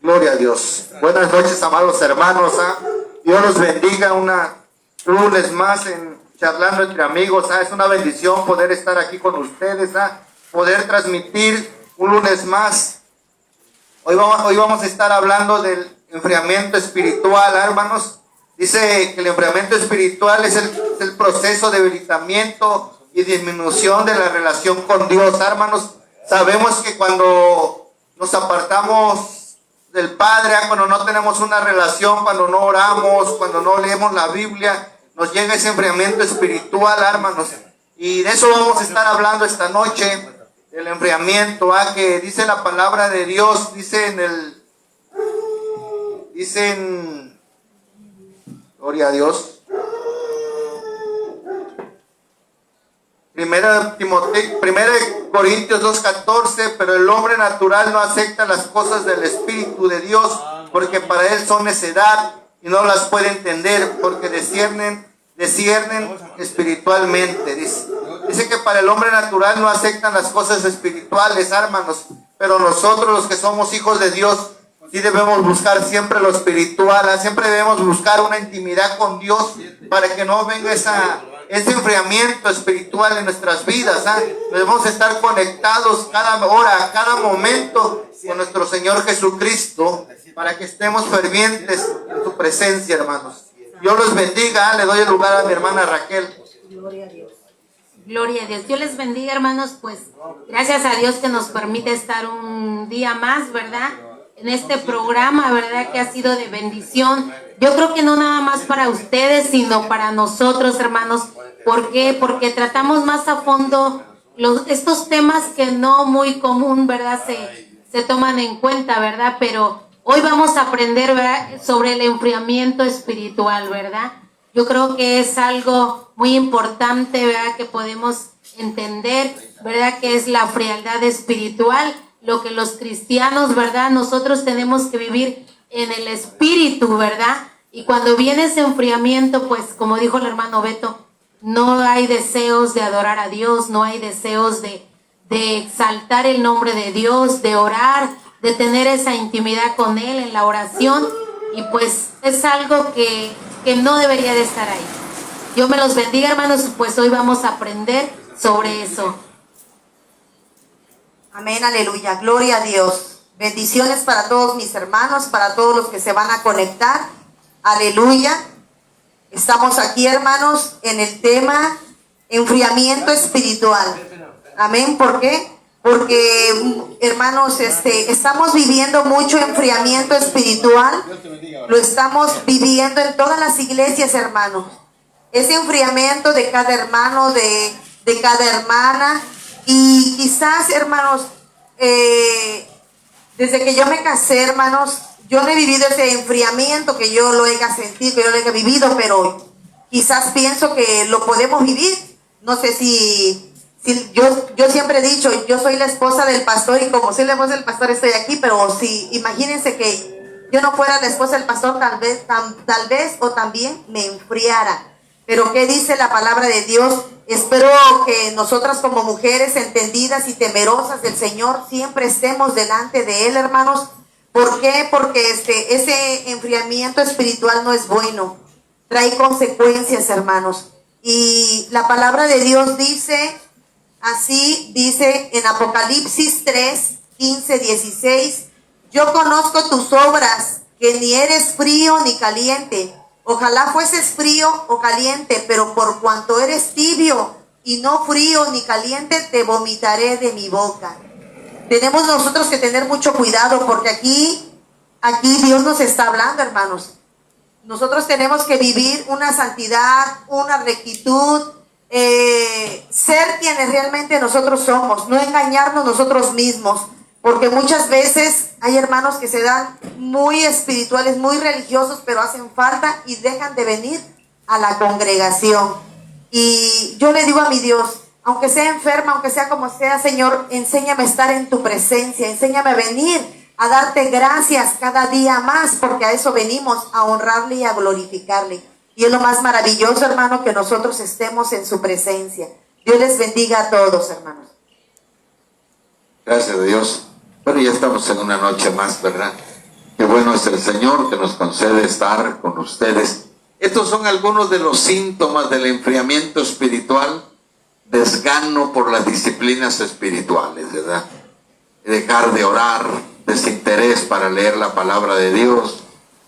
Gloria a Dios. Buenas noches, amados hermanos. Dios los bendiga un lunes más en charlando entre amigos. Es una bendición poder estar aquí con ustedes, poder transmitir un lunes más. Hoy vamos a estar hablando del enfriamiento espiritual, hermanos. Dice que el enfriamiento espiritual es el proceso de debilitamiento y disminución de la relación con Dios, hermanos. Sabemos que cuando nos apartamos del Padre, cuando no tenemos una relación, cuando no oramos, cuando no leemos la Biblia, nos llega ese enfriamiento espiritual, hermanos. Y de eso vamos a estar hablando esta noche, del enfriamiento, que dice la palabra de Dios, gloria a Dios. Primera Corintios 2:14, pero el hombre natural no acepta las cosas del Espíritu de Dios, porque para él son necedad y no las puede entender, porque disciernen espiritualmente. Dice que para el hombre natural no aceptan las cosas espirituales, hermanos, pero nosotros los que somos hijos de Dios, sí debemos buscar siempre lo espiritual, siempre debemos buscar una intimidad con Dios para que no venga ese enfriamiento espiritual en nuestras vidas. Debemos estar conectados cada hora, cada momento con nuestro Señor Jesucristo para que estemos fervientes en su presencia, hermanos. Dios los bendiga. Le doy el lugar a mi hermana Raquel. Gloria a Dios. Gloria a Dios. Dios les bendiga, hermanos. Pues gracias a Dios que nos permite estar un día más, ¿verdad? En este programa, ¿verdad? Que ha sido de bendición. Yo creo que no nada más para ustedes, sino para nosotros, hermanos. ¿Por qué? Porque tratamos más a fondo estos temas que no muy común, ¿verdad? Se toman en cuenta, ¿verdad? Pero hoy vamos a aprender, ¿verdad?, sobre el enfriamiento espiritual, ¿verdad? Yo creo que es algo muy importante, ¿verdad?, que podemos entender, ¿verdad?, que es la frialdad espiritual, lo que los cristianos, ¿verdad?, nosotros tenemos que vivir en el espíritu, ¿verdad? Y cuando viene ese enfriamiento, pues como dijo el hermano Beto, no hay deseos de adorar a Dios, no hay deseos de exaltar el nombre de Dios, de orar, de tener esa intimidad con Él en la oración, y pues es algo que no debería de estar ahí. Dios me los bendiga, hermanos, pues hoy vamos a aprender sobre eso. Amén, aleluya, gloria a Dios. Bendiciones para todos mis hermanos, para todos los que se van a conectar. Aleluya. Estamos aquí, hermanos, en el tema enfriamiento espiritual. Amén, ¿por qué? Porque, hermanos, estamos viviendo mucho enfriamiento espiritual. Lo estamos viviendo en todas las iglesias, hermanos. Ese enfriamiento de cada hermano, de cada hermana. Y quizás, hermanos, desde que yo me casé, hermanos, yo no he vivido ese enfriamiento que yo lo haya sentido, que yo lo haya vivido, pero quizás pienso que lo podemos vivir. No sé si yo siempre he dicho, yo soy la esposa del pastor, y como soy la esposa del pastor estoy aquí, pero si imagínense que yo no fuera la esposa del pastor, tal vez o también me enfriara. Pero ¿qué dice la palabra de Dios? Espero que nosotras como mujeres entendidas y temerosas del Señor siempre estemos delante de Él, hermanos. ¿Por qué? Porque ese enfriamiento espiritual no es bueno. Trae consecuencias, hermanos. Y la palabra de Dios dice, así dice en Apocalipsis 3, 15, 16. Yo conozco tus obras, que ni eres frío ni caliente. Ojalá fueses frío o caliente, pero por cuanto eres tibio y no frío ni caliente, te vomitaré de mi boca. Tenemos nosotros que tener mucho cuidado, porque aquí Dios nos está hablando, hermanos. Nosotros tenemos que vivir una santidad, una rectitud, ser quienes realmente nosotros somos, no engañarnos nosotros mismos, porque muchas veces hay hermanos que se dan muy espirituales, muy religiosos, pero hacen falta y dejan de venir a la congregación. Y yo le digo a mi Dios, aunque sea enferma, aunque sea como sea, Señor, enséñame a estar en tu presencia, enséñame a venir a darte gracias cada día más, porque a eso venimos, a honrarle y a glorificarle. Y es lo más maravilloso, hermano, que nosotros estemos en su presencia. Dios les bendiga a todos, hermanos. Gracias a Dios. Bueno, ya estamos en una noche más, ¿verdad? Qué bueno es el Señor que nos concede estar con ustedes. Estos son algunos de los síntomas del enfriamiento espiritual, desgano por las disciplinas espirituales, ¿verdad? Dejar de orar, desinterés para leer la palabra de Dios,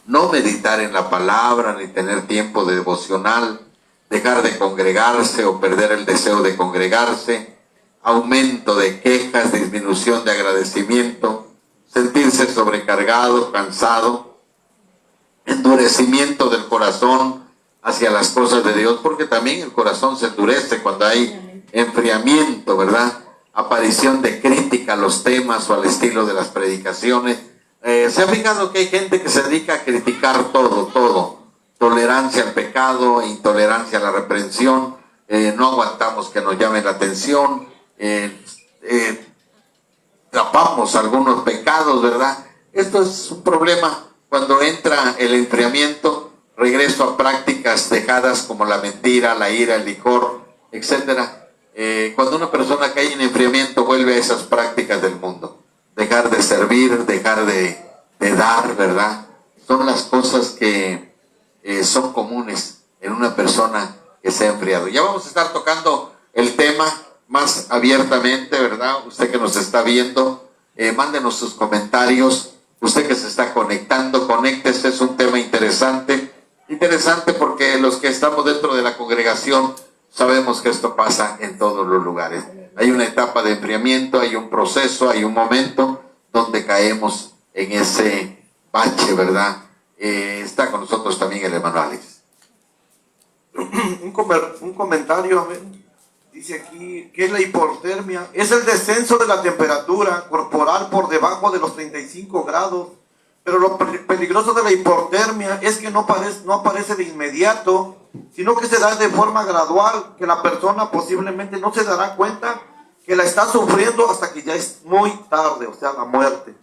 no meditar en la palabra ni tener tiempo de devocional, dejar de congregarse o perder el deseo de congregarse, aumento de quejas, disminución de agradecimiento, sentirse sobrecargado, cansado, endurecimiento del corazón hacia las cosas de Dios, porque también el corazón se endurece cuando hay enfriamiento, ¿verdad? Aparición de crítica a los temas o al estilo de las predicaciones. ¿Se ha fijado que hay gente que se dedica a criticar todo? Tolerancia al pecado, intolerancia a la reprensión, no aguantamos que nos llamen la atención, tapamos algunos pecados, ¿verdad? Esto es un problema cuando entra el enfriamiento, regreso a prácticas dejadas como la mentira, la ira, el licor, etcétera. Cuando una persona cae en enfriamiento, vuelve a esas prácticas del mundo. Dejar de servir, dejar de dar, ¿verdad? Son las cosas que son comunes en una persona que se ha enfriado. Ya vamos a estar tocando el tema más abiertamente, ¿verdad? Usted que nos está viendo, mándenos sus comentarios. Usted que se está conectando, conéctese, es un tema interesante porque los que estamos dentro de la congregación sabemos que esto pasa en todos los lugares. Hay una etapa de enfriamiento, hay un proceso, hay un momento donde caemos en ese bache, ¿verdad? Está con nosotros también el hermano Alex. Un comentario, a ver. Dice aquí, ¿qué es la hipotermia? Es el descenso de la temperatura corporal por debajo de los 35 grados. Pero lo peligroso de la hipotermia es que no aparece de inmediato, sino que se da de forma gradual, que la persona posiblemente no se dará cuenta que la está sufriendo hasta que ya es muy tarde, o sea, la muerte.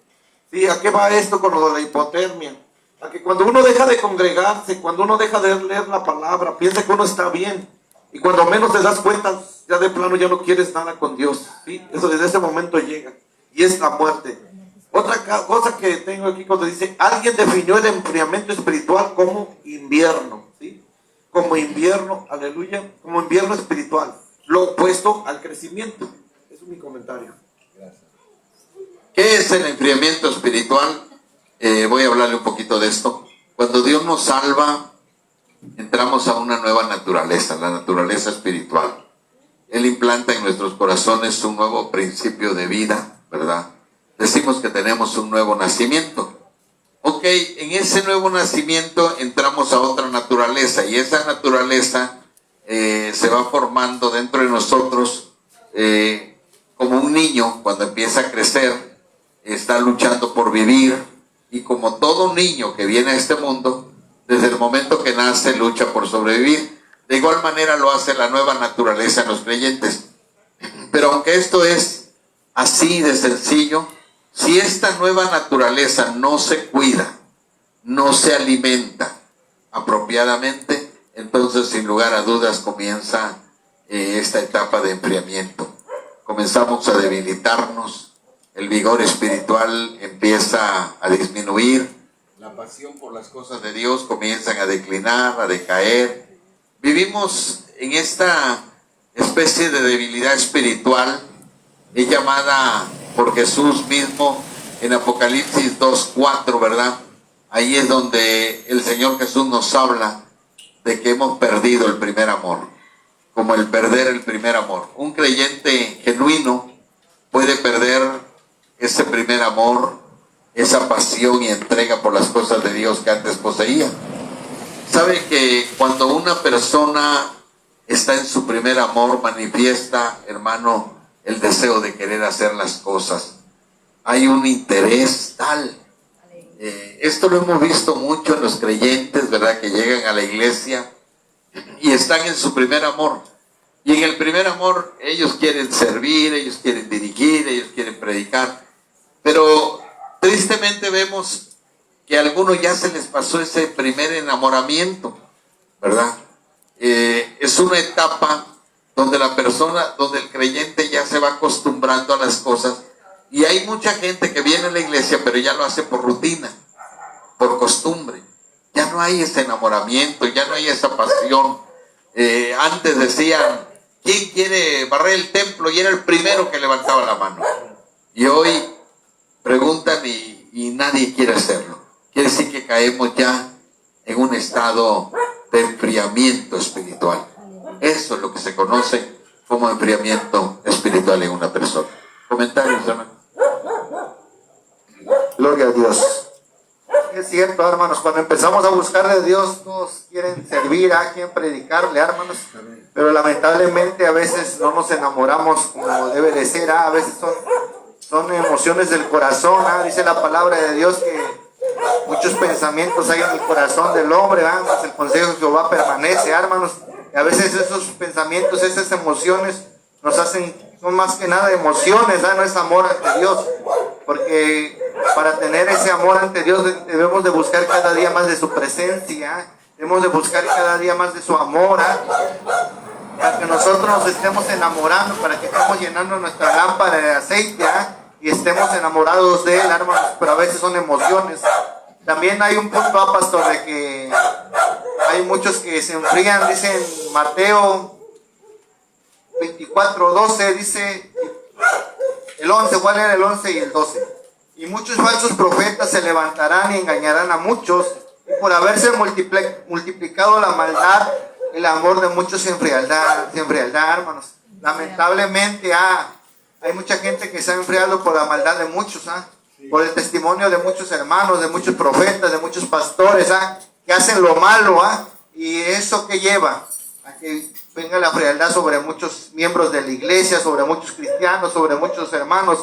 ¿Sí? ¿A qué va esto con lo de la hipotermia? A que cuando uno deja de congregarse, cuando uno deja de leer la palabra, piensa que uno está bien. Y cuando menos te das cuenta, ya de plano ya no quieres nada con Dios. ¿Sí? Eso desde ese momento llega. Y es la muerte. Otra cosa que tengo aquí cuando dice, alguien definió el enfriamiento espiritual como invierno. ¿Sí? Como invierno, aleluya, como invierno espiritual. Lo opuesto al crecimiento. Ese es mi comentario. Gracias. ¿Qué es el enfriamiento espiritual? Voy a hablarle un poquito de esto. Cuando Dios nos salva, entramos a una nueva naturaleza, la naturaleza espiritual. Él implanta en nuestros corazones un nuevo principio de vida, ¿verdad? Decimos que tenemos un nuevo nacimiento. Ok, en ese nuevo nacimiento entramos a otra naturaleza y esa naturaleza se va formando dentro de nosotros como un niño cuando empieza a crecer, está luchando por vivir y como todo niño que viene a este mundo, desde el momento que nace lucha por sobrevivir. De igual manera lo hace la nueva naturaleza en los creyentes. Pero aunque esto es así de sencillo, si esta nueva naturaleza no se cuida, no se alimenta apropiadamente, entonces sin lugar a dudas comienza esta etapa de enfriamiento. Comenzamos a debilitarnos, el vigor espiritual empieza a disminuir, la pasión por las cosas de Dios comienzan a declinar, a decaer. Vivimos en esta especie de debilidad espiritual, es llamada por Jesús mismo en Apocalipsis 2:4, ¿verdad? Ahí es donde el Señor Jesús nos habla de que hemos perdido el primer amor, como el perder el primer amor. Un creyente genuino puede perder ese primer amor, esa pasión y entrega por las cosas de Dios que antes poseía. Sabe que cuando una persona está en su primer amor, manifiesta, hermano, el deseo de querer hacer las cosas. Hay un interés tal. Esto lo hemos visto mucho en los creyentes, ¿verdad? Que llegan a la iglesia y están en su primer amor. Y en el primer amor ellos quieren servir, ellos quieren dirigir, ellos quieren predicar. Pero tristemente vemos que a algunos ya se les pasó ese primer enamoramiento, ¿verdad? Es una etapa donde la persona, donde el creyente ya se va acostumbrando a las cosas y hay mucha gente que viene a la iglesia pero ya lo hace por rutina, por costumbre. Ya no hay ese enamoramiento, ya no hay esa pasión. Antes decían, ¿quién quiere barrer el templo? Y era el primero que levantaba la mano. Y hoy preguntan y nadie quiere hacerlo. Quiere decir que caemos ya en un estado de enfriamiento espiritual. Eso es lo que se conoce como enfriamiento espiritual en una persona. ¿Comentarios, hermano? Gloria a Dios. Es cierto, hermanos, cuando empezamos a buscar de Dios, todos quieren servir, quieren predicarle, hermanos, pero lamentablemente a veces no nos enamoramos como debe de ser, a veces son emociones del corazón, dice la palabra de Dios que muchos pensamientos hay en el corazón del hombre, mas el consejo de Jehová permanece, hermanos, y a veces esos pensamientos, esas emociones nos hacen, son más que nada emociones, no es amor ante Dios, porque para tener ese amor ante Dios debemos de buscar cada día más de su presencia, debemos de buscar cada día más de su amor, para que nosotros nos estemos enamorando, para que estemos llenando nuestra lámpara de aceite, y estemos enamorados de él, hermanos, pero a veces son emociones. También hay un punto, pastor, de que hay muchos que se enfrían, dice en Mateo 24:12, dice el 11, ¿cuál era el 11 y el 12? Y muchos falsos profetas se levantarán y engañarán a muchos, y por haberse multiplicado la maldad, el amor de muchos se enfriará, hermanos. Lamentablemente hay mucha gente que se ha enfriado por la maldad de muchos, por el testimonio de muchos hermanos, de muchos profetas, de muchos pastores, que hacen lo malo, y eso que lleva a que venga la frialdad sobre muchos miembros de la iglesia, sobre muchos cristianos, sobre muchos hermanos.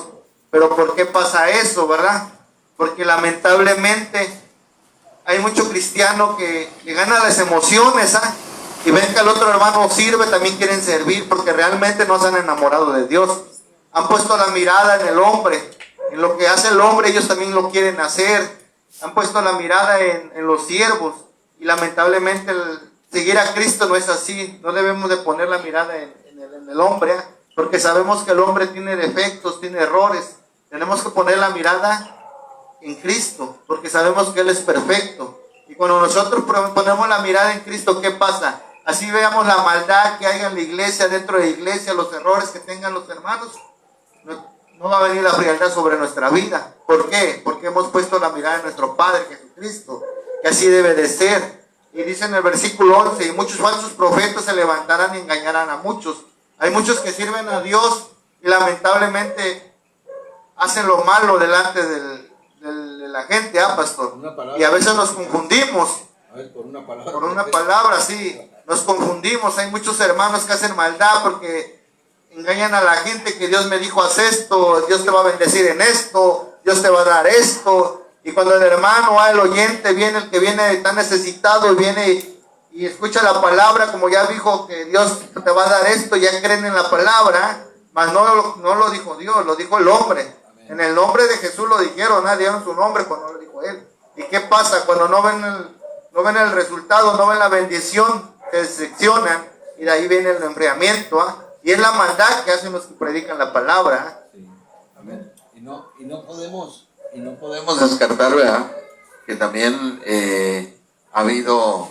Pero ¿por qué pasa eso, verdad? Porque lamentablemente hay mucho cristiano que le gana las emociones, y ven que el otro hermano sirve, también quieren servir, porque realmente no se han enamorado de Dios. Han puesto la mirada en el hombre, en lo que hace el hombre, ellos también lo quieren hacer. Han puesto la mirada en los siervos, y lamentablemente seguir a Cristo no es así. No debemos de poner la mirada en el hombre, porque sabemos que el hombre tiene defectos, tiene errores. Tenemos que poner la mirada en Cristo, porque sabemos que Él es perfecto. Y cuando nosotros ponemos la mirada en Cristo, ¿qué pasa? Así veamos la maldad que hay en la iglesia, dentro de la iglesia, los errores que tengan los hermanos, no va a venir la frialdad sobre nuestra vida. ¿Por qué? Porque hemos puesto la mirada en nuestro Padre Jesucristo, que así debe de ser. Y dice en el versículo 11, y muchos falsos profetas se levantarán y engañarán a muchos. Hay muchos que sirven a Dios y lamentablemente hacen lo malo delante de la gente, pastor. Y a veces nos confundimos. Por una palabra, sí. Nos confundimos. Hay muchos hermanos que hacen maldad porque engañan a la gente que Dios me dijo, haz esto, Dios te va a bendecir en esto, Dios te va a dar esto. Y cuando el hermano, el oyente, viene, el que viene tan necesitado y viene y escucha la palabra, como ya dijo que Dios te va a dar esto, ya creen en la palabra, mas no lo dijo Dios, lo dijo el hombre. En el nombre de Jesús lo dijeron, dieron su nombre cuando lo dijo Él. ¿Y qué pasa? Cuando no ven el resultado, no ven la bendición, se decepcionan, y de ahí viene el enfriamiento, y es la maldad que hacen los que predican la palabra. Sí. Amén. Y no podemos descartar, ¿verdad?, que también ha habido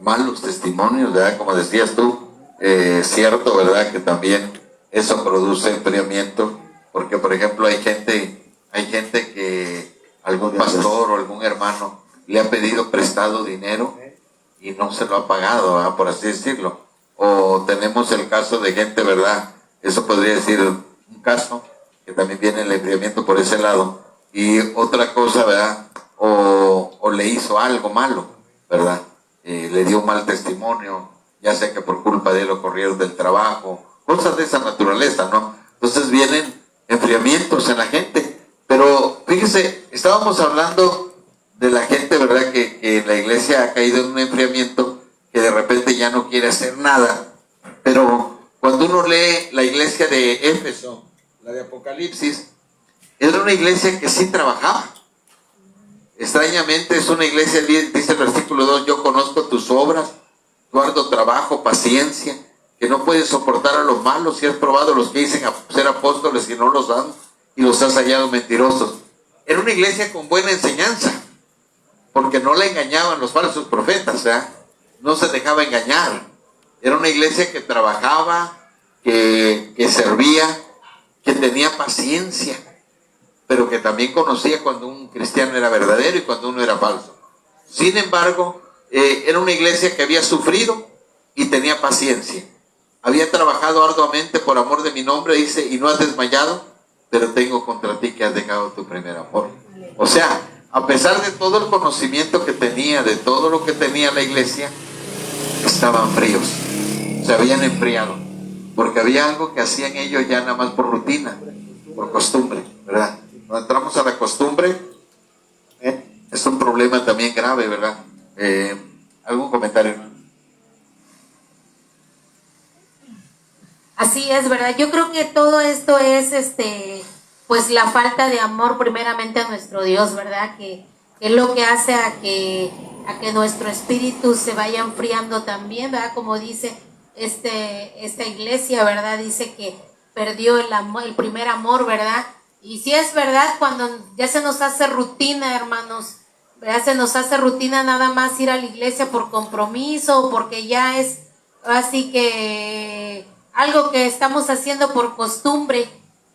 malos testimonios, ¿verdad?, como decías tú, cierto, ¿verdad?, que también eso produce enfriamiento. Porque, por ejemplo, hay gente que algún pastor o algún hermano le ha pedido prestado dinero y no se lo ha pagado, ¿verdad?, por así decirlo. O tenemos el caso de gente, ¿verdad?, eso podría decir un caso, que también viene el enfriamiento por ese lado. Y otra cosa, ¿verdad?, o le hizo algo malo, ¿verdad?, le dio un mal testimonio, ya sea que por culpa de él lo corrieron del trabajo, cosas de esa naturaleza, ¿no? Entonces vienen enfriamientos en la gente. Pero fíjese, estábamos hablando de la gente, ¿verdad?, que en la iglesia ha caído en un enfriamiento, que de repente ya no quiere hacer nada. Pero cuando uno lee la iglesia de Éfeso, la de Apocalipsis, era una iglesia que sí trabajaba. Extrañamente es una iglesia, dice el versículo 2, yo conozco tus obras, tu arduo trabajo, paciencia, que no puedes soportar a los malos, y has probado a los que dicen ser apóstoles y no los dan, y los has hallado mentirosos. Era una iglesia con buena enseñanza, porque no le engañaban los falsos profetas, no se dejaba engañar. Era una iglesia que trabajaba, que servía, que tenía paciencia, pero que también conocía cuando un cristiano era verdadero y cuando uno era falso. Sin embargo, era una iglesia que había sufrido y tenía paciencia. Había trabajado arduamente por amor de mi nombre, dice, y no has desmayado, pero tengo contra ti que has dejado tu primer amor. O sea, a pesar de todo el conocimiento que tenía, de todo lo que tenía la iglesia, estaban fríos, se habían enfriado, porque había algo que hacían ellos ya nada más por rutina, por costumbre, ¿verdad? Cuando entramos a la costumbre, es un problema también grave, ¿verdad? ¿Algún comentario? Así es, ¿verdad? Yo creo que todo esto es, pues la falta de amor primeramente a nuestro Dios, ¿verdad? Que es lo que hace a que nuestro espíritu se vaya enfriando también, ¿verdad? Como dice esta iglesia, ¿verdad? Dice que perdió el primer amor, ¿verdad? Y sí es verdad, cuando ya se nos hace rutina, hermanos, ¿verdad? Se nos hace rutina nada más ir a la iglesia por compromiso, porque ya es así que algo que estamos haciendo por costumbre,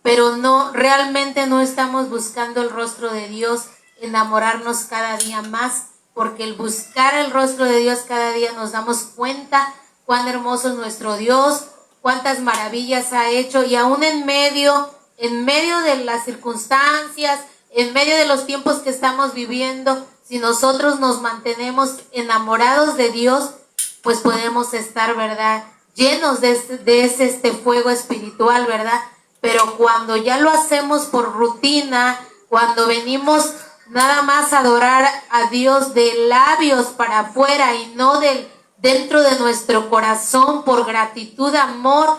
pero no, realmente no estamos buscando el rostro de Dios, enamorarnos cada día más, porque el buscar el rostro de Dios cada día nos damos cuenta cuán hermoso es nuestro Dios, cuántas maravillas ha hecho, y aún en medio de las circunstancias, en medio de los tiempos que estamos viviendo, si nosotros nos mantenemos enamorados de Dios, pues podemos estar, ¿verdad?, llenos de ese fuego espiritual, ¿verdad? Pero cuando ya lo hacemos por rutina, cuando venimos nada más a adorar a Dios de labios para afuera y no dentro de nuestro corazón, por gratitud, amor,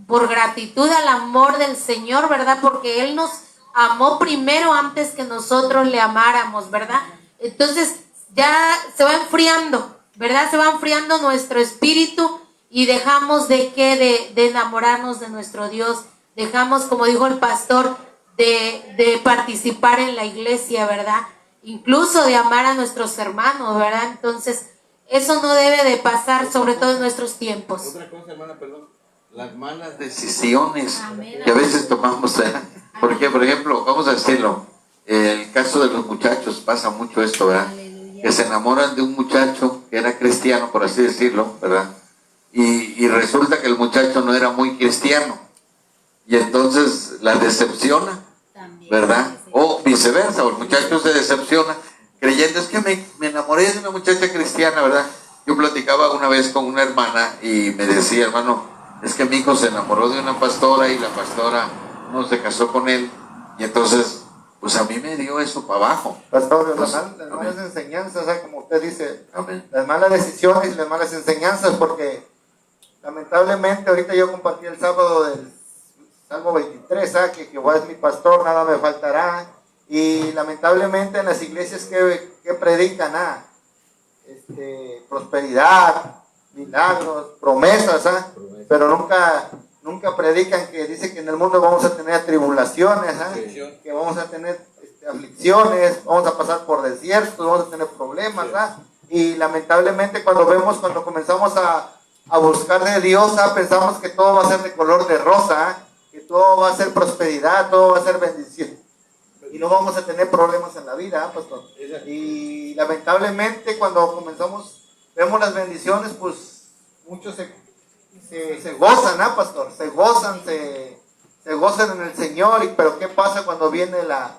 por gratitud al amor del Señor, ¿verdad? Porque Él nos amó primero antes que nosotros le amáramos, ¿verdad? Entonces ya se va enfriando, ¿verdad? Se va enfriando nuestro espíritu y dejamos de enamorarnos de nuestro Dios. Dejamos, como dijo el pastor, de participar en la iglesia, ¿verdad? Incluso de amar a nuestros hermanos, ¿verdad? Entonces, eso no debe de pasar, sobre todo en nuestros tiempos. Otra cosa, hermana, perdón. Las malas decisiones que a veces tomamos, ¿verdad? Porque, por ejemplo, vamos a decirlo, el caso de los muchachos, pasa mucho esto, ¿verdad? Que se enamoran de un muchacho que era cristiano, por así decirlo, ¿verdad? Y resulta que el muchacho no era muy cristiano. Y entonces la decepciona, ¿verdad? O viceversa, o el muchacho se decepciona creyendo, es que me enamoré de una muchacha cristiana, ¿verdad? Yo platicaba una vez con una hermana y me decía, hermano, es que mi hijo se enamoró de una pastora y la pastora no se casó con él, y entonces, pues a mí me dio eso para abajo. Pastor, Pues, las malas enseñanzas, como usted dice, amén. las malas decisiones y las malas enseñanzas, porque lamentablemente ahorita yo compartí el sábado del Salmo 23, que Jehová es mi pastor, nada me faltará. Y lamentablemente en las iglesias que predican prosperidad, milagros, promesas, pero nunca predican que dice que en el mundo vamos a tener tribulaciones, que vamos a tener aflicciones, vamos a pasar por desiertos, vamos a tener problemas, y lamentablemente cuando comenzamos a buscar de Dios, pensamos que todo va a ser de color de rosa, que todo va a ser prosperidad, todo va a ser bendición, y no vamos a tener problemas en la vida, pastor. Y lamentablemente cuando vemos las bendiciones, pues muchos se gozan, pastor, se gozan en el Señor, pero ¿qué pasa cuando viene la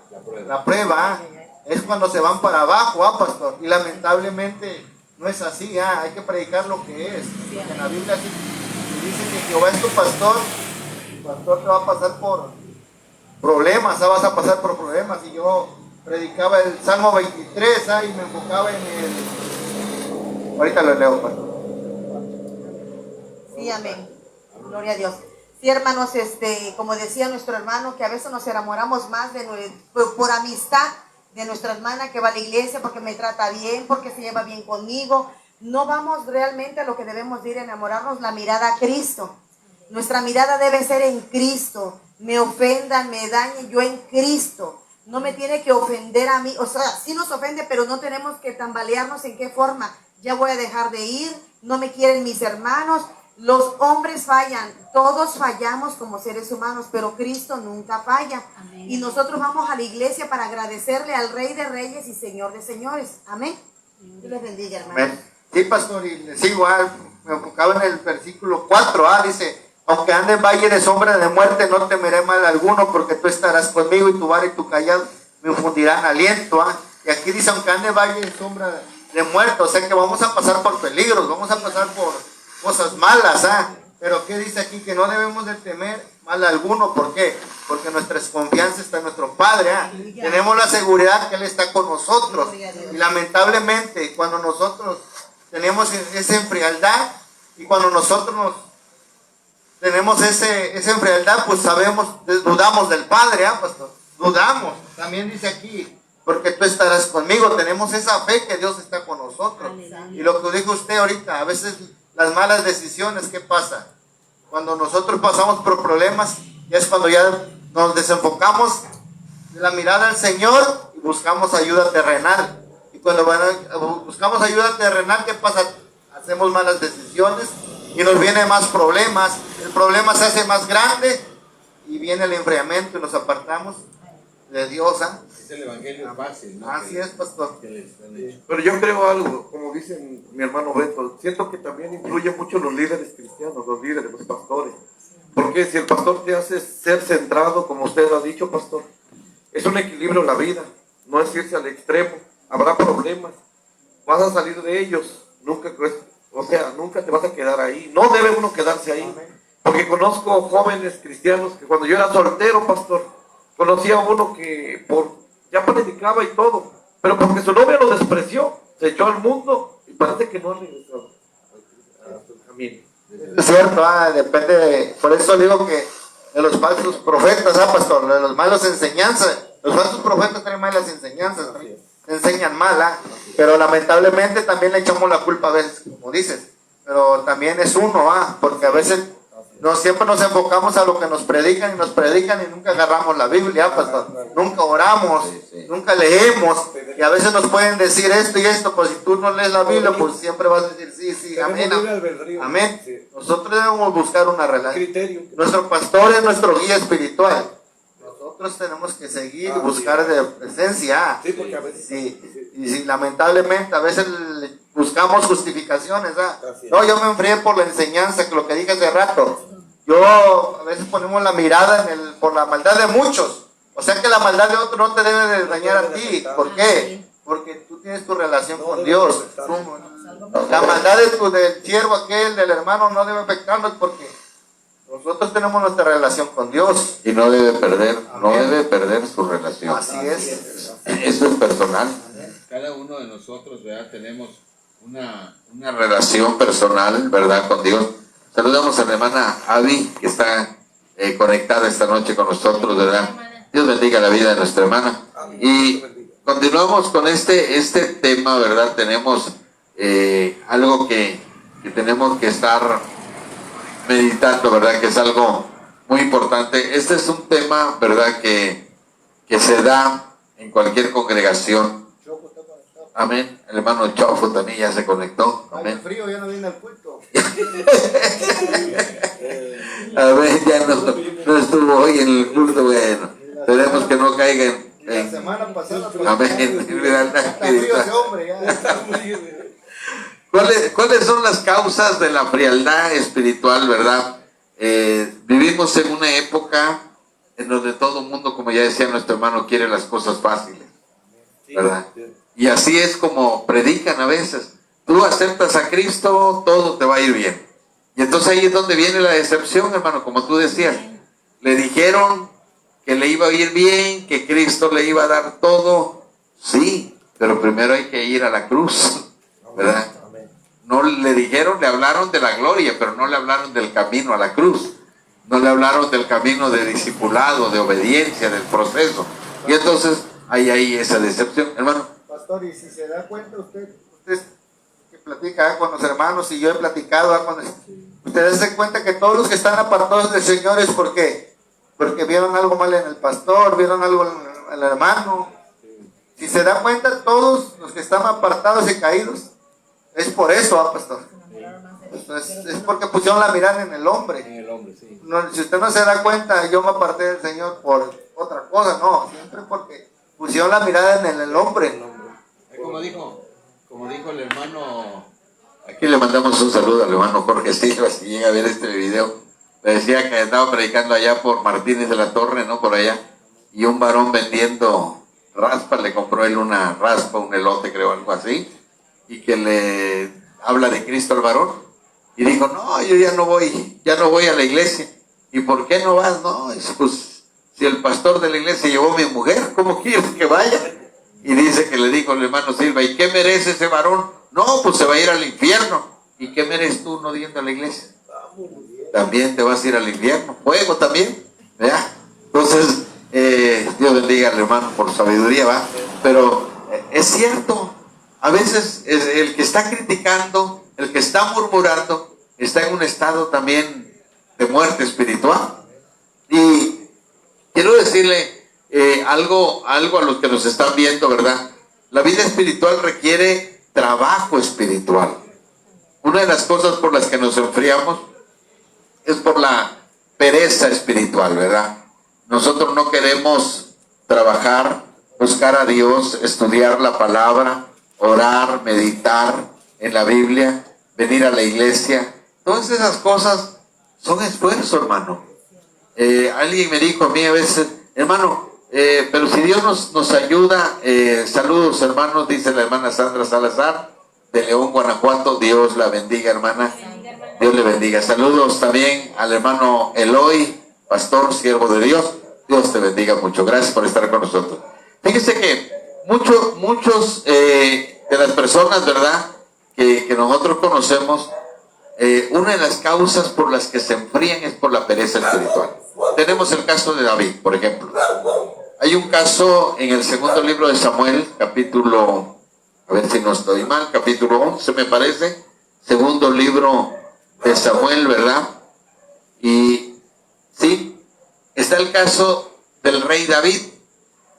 prueba? Es cuando se van para abajo, pastor, y lamentablemente no es así, hay que predicar lo que es. En la Biblia dice que Jehová es tu pastor, el pastor te va a pasar por problemas, vas a pasar por problemas, y yo predicaba el Salmo 23, y me enfocaba ahorita lo leo, pastor. Sí, amén. Gloria a Dios. Sí, hermanos, como decía nuestro hermano, que a veces nos enamoramos más por amistad de nuestra hermana que va a la iglesia porque me trata bien, porque se lleva bien conmigo. No vamos realmente a lo que debemos de ir a enamorarnos, la mirada a Cristo. Nuestra mirada debe ser en Cristo. Me ofendan, me dañen, yo en Cristo. no me tiene que ofender a mí. O sea, sí nos ofende, pero no tenemos que tambalearnos en qué forma. Ya voy a dejar de ir, no me quieren mis hermanos. Los hombres fallan, todos fallamos como seres humanos, pero Cristo nunca falla. Amén. Y nosotros vamos a la iglesia para agradecerle al Rey de Reyes y Señor de Señores. Amén. Dios les bendiga, hermano. Amén. Sí, pastor, y les sigo, me enfocaba en el versículo 4, dice, aunque ande en valle de sombra de muerte, no temeré mal alguno, porque tú estarás conmigo, y tu vara y tu callado me infundirán aliento. Y aquí dice, aunque ande en valle de sombra de muerte, o sea que vamos a pasar por peligros, vamos a pasar por cosas malas, pero ¿qué dice aquí? Que no debemos de temer mal alguno. ¿Por qué? Porque nuestra confianza está en nuestro Padre, tenemos la seguridad que Él está con nosotros, y lamentablemente cuando nosotros tenemos esa frialdad, y cuando nosotros tenemos esa frialdad, pues dudamos del Padre, pastor, dudamos. También dice aquí, porque tú estarás conmigo, tenemos esa fe que Dios está con nosotros. Y lo que dijo usted ahorita, a veces las malas decisiones, ¿qué pasa? Cuando nosotros pasamos por problemas, ya es cuando ya nos desenfocamos de la mirada al Señor y buscamos ayuda terrenal. Y cuando buscamos ayuda terrenal, ¿qué pasa? Hacemos malas decisiones y nos vienen más problemas. El problema se hace más grande y viene el enfriamiento y nos apartamos de Dios. Es el evangelio fácil, ¿no? Así es, pastor. Pero yo creo algo, como dice mi hermano Beto, siento que también influyen mucho los líderes cristianos, los líderes, los pastores. Porque si el pastor te hace ser centrado, como usted ha dicho, pastor, es un equilibrio en la vida, no es irse al extremo. Habrá problemas, vas a salir de ellos, nunca te vas a quedar ahí. No debe uno quedarse ahí, porque conozco jóvenes cristianos que cuando yo era soltero, pastor, conocía a uno que ya predicaba y todo, pero porque su novia lo despreció, se echó al mundo y parece que no ha regresado al camino. Es cierto, depende por eso digo que de los falsos profetas, pastor, de los malos enseñanzas. Los falsos profetas traen malas enseñanzas, enseñan mal, pero lamentablemente también le echamos la culpa a veces, como dices, pero también es uno, porque a veces siempre nos enfocamos a lo que nos predican y nunca agarramos la Biblia, pastor. Nunca oramos, nunca leemos, y a veces nos pueden decir esto y esto, pues si tú no lees la Biblia, pues siempre vas a decir sí, amén, amén. Nosotros debemos buscar una relación. Nuestro pastor es nuestro guía espiritual. Nosotros tenemos que seguir y buscar de presencia. Sí, porque a veces y lamentablemente a veces buscamos justificaciones. No, yo me enfrié por la enseñanza, lo que dije hace rato. A veces ponemos la mirada por la maldad de muchos. O sea que la maldad de otro no te debe de dañar a ti. ¿Por qué? Porque tú tienes tu relación con Dios. La maldad del siervo aquel, del hermano, no debe afectarnos porque nosotros tenemos nuestra relación con Dios. Y no debe perder su relación. Así es. Eso es personal. Cada uno de nosotros, ¿verdad? Tenemos Una relación personal, ¿verdad? Con Dios. Saludamos a la hermana Abby, que está conectada esta noche con nosotros, ¿verdad? Dios bendiga la vida de nuestra hermana. Y continuamos con este tema, ¿verdad? Tenemos algo que tenemos que estar meditando, ¿verdad? Que es algo muy importante. Este es un tema, ¿verdad? Que se da en cualquier congregación. Amén. El hermano Chofo también ya se conectó. Amén. Frío, ya no viene al culto. Amén. Ya no estuvo hoy en el culto. Bueno, esperemos que no caigan. La semana pasada. Amén. Está frío ese hombre, ya. ¿Cuáles son las causas de la frialdad espiritual, verdad? Vivimos en una época en donde todo el mundo, como ya decía nuestro hermano, quiere las cosas fáciles, ¿verdad? Y así es como predican a veces. Tú aceptas a Cristo, todo te va a ir bien. Y entonces ahí es donde viene la decepción, hermano, como tú decías. Le dijeron que le iba a ir bien, que Cristo le iba a dar todo. Sí, pero primero hay que ir a la cruz, ¿verdad? No le dijeron, le hablaron de la gloria, pero no le hablaron del camino a la cruz. No le hablaron del camino de discipulado, de obediencia, del proceso. Y entonces hay ahí esa decepción, hermano. Pastor, y si se da cuenta usted que platica con los hermanos, y yo he platicado con ustedes, se dan cuenta que todos los que están apartados del Señor es porque vieron algo mal en el pastor, vieron algo el hermano. Si se da cuenta, todos los que están apartados y caídos, es por eso, pastor. Es porque pusieron la mirada en el hombre. En el hombre, sí. No, si usted no se da cuenta, yo me aparté del Señor por otra cosa, no, siempre porque pusieron la mirada en el hombre. Como dijo el hermano, Aquí le mandamos un saludo al hermano Jorge Silva, si llega a ver este video. Le decía que andaba predicando allá por Martínez de la Torre, ¿no? Por allá. Y un varón vendiendo raspas, le compró él una raspa, un elote, creo, algo así. Y que le habla de Cristo al varón. Y dijo, no, yo ya no voy a la iglesia. ¿Y por qué no vas? No, pues si el pastor de la iglesia llevó a mi mujer, ¿cómo quieres que vaya? Y dice que le dijo el hermano Silva, ¿y qué merece ese varón? No, pues se va a ir al infierno. ¿Y qué mereces tú no yendo a la iglesia? También te vas a ir al infierno. Fuego también, ¿verdad? Entonces, Dios bendiga al hermano por sabiduría, ¿va? Pero es cierto, a veces el que está criticando, el que está murmurando, está en un estado también de muerte espiritual. Y quiero decirle algo a los que nos están viendo, ¿verdad? La vida espiritual requiere trabajo espiritual. Una de las cosas por las que nos enfriamos es por la pereza espiritual, ¿verdad? Nosotros no queremos trabajar, buscar a Dios, estudiar la palabra, orar, meditar en la Biblia, venir a la iglesia. Todas esas cosas son esfuerzo, hermano. Alguien me dijo a mí a veces, hermano, pero si Dios nos ayuda, saludos hermanos, dice la hermana Sandra Salazar, de León, Guanajuato. Dios la bendiga, hermana. Dios le bendiga. Saludos también al hermano Eloy, pastor, siervo de Dios. Dios te bendiga mucho. Gracias por estar con nosotros. Fíjese que muchos de las personas, ¿verdad?, que nosotros conocemos, una de las causas por las que se enfrían es por la pereza espiritual. Tenemos el caso de David, por ejemplo. Hay un caso en el segundo libro de Samuel, capítulo, a ver si no estoy mal, capítulo 11 me parece, segundo libro de Samuel, ¿verdad? Y sí, está el caso del rey David,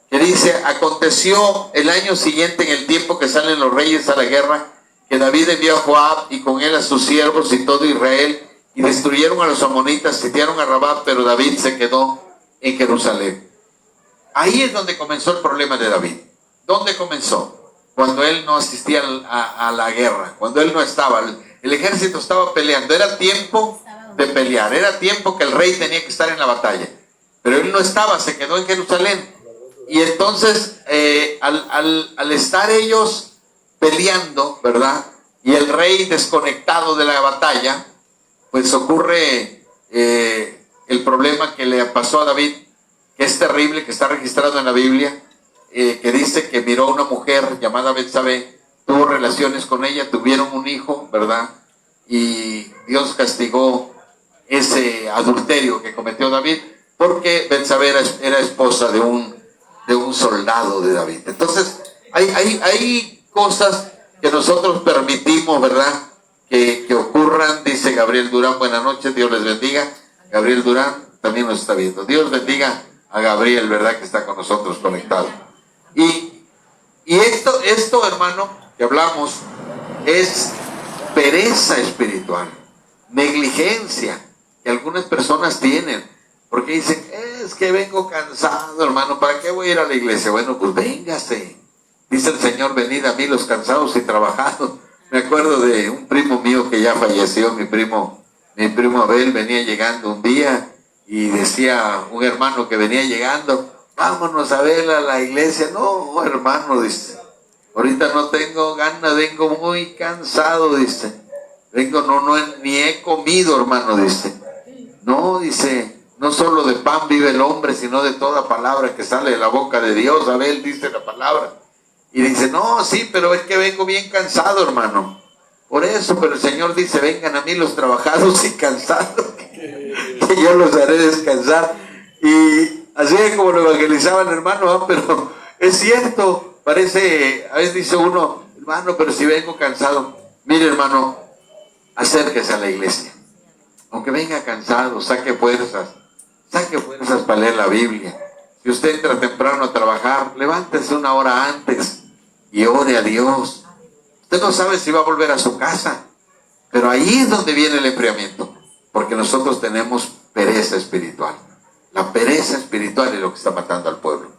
que dice, aconteció el año siguiente, en el tiempo que salen los reyes a la guerra, que David envió a Joab y con él a sus siervos y todo Israel, y destruyeron a los amonitas, sitiaron a Rabá, pero David se quedó en Jerusalén. Ahí es donde comenzó el problema de David. ¿Dónde comenzó? Cuando él no asistía a la guerra, cuando él no estaba, el ejército estaba peleando, era tiempo de pelear, era tiempo que el rey tenía que estar en la batalla, pero él no estaba, se quedó en Jerusalén. Y entonces, al estar ellos peleando, ¿verdad?, y el rey desconectado de la batalla, pues ocurre el problema que le pasó a David, que es terrible, que está registrado en la Biblia, que dice que miró a una mujer llamada Betsabé, tuvo relaciones con ella, tuvieron un hijo, ¿verdad? Y Dios castigó ese adulterio que cometió David, porque Betsabé era esposa de un soldado de David. Entonces, hay cosas que nosotros permitimos, ¿verdad?, que ocurran. Dice Gabriel Durán, buenas noches, Dios les bendiga. Gabriel Durán también nos está viendo. Dios bendiga a Gabriel, ¿verdad?, que está con nosotros conectado. Y esto, hermano, que hablamos, es pereza espiritual, negligencia que algunas personas tienen, porque dicen, es que vengo cansado, hermano, ¿para qué voy a ir a la iglesia? Bueno, pues véngase. Dice el Señor, venid a mí los cansados y trabajados. Me acuerdo de un primo mío que ya falleció, mi primo Abel, venía llegando un día y decía un hermano que venía llegando, vámonos a ver a la iglesia. No, hermano, dice, ahorita no tengo ganas, vengo muy cansado, dice. Vengo, ni he comido, hermano, dice. No, dice, no solo de pan vive el hombre, sino de toda palabra que sale de la boca de Dios. Abel dice la palabra. Y dice, no, sí, pero es que vengo bien cansado, hermano. Por eso, pero el Señor dice, vengan a mí los trabajados y cansados, que yo los haré descansar. Y así es como lo evangelizaba el hermano, ¿no? Pero es cierto, parece, a veces dice uno, hermano, pero si vengo cansado. Mire, hermano, acérquese a la iglesia. Aunque venga cansado, saque fuerzas para leer la Biblia. Si usted entra temprano a trabajar, levántese una hora antes y ore a Dios. Usted no sabe si va a volver a su casa, pero ahí es donde viene el enfriamiento, porque nosotros tenemos pereza espiritual. La pereza espiritual es lo que está matando al pueblo.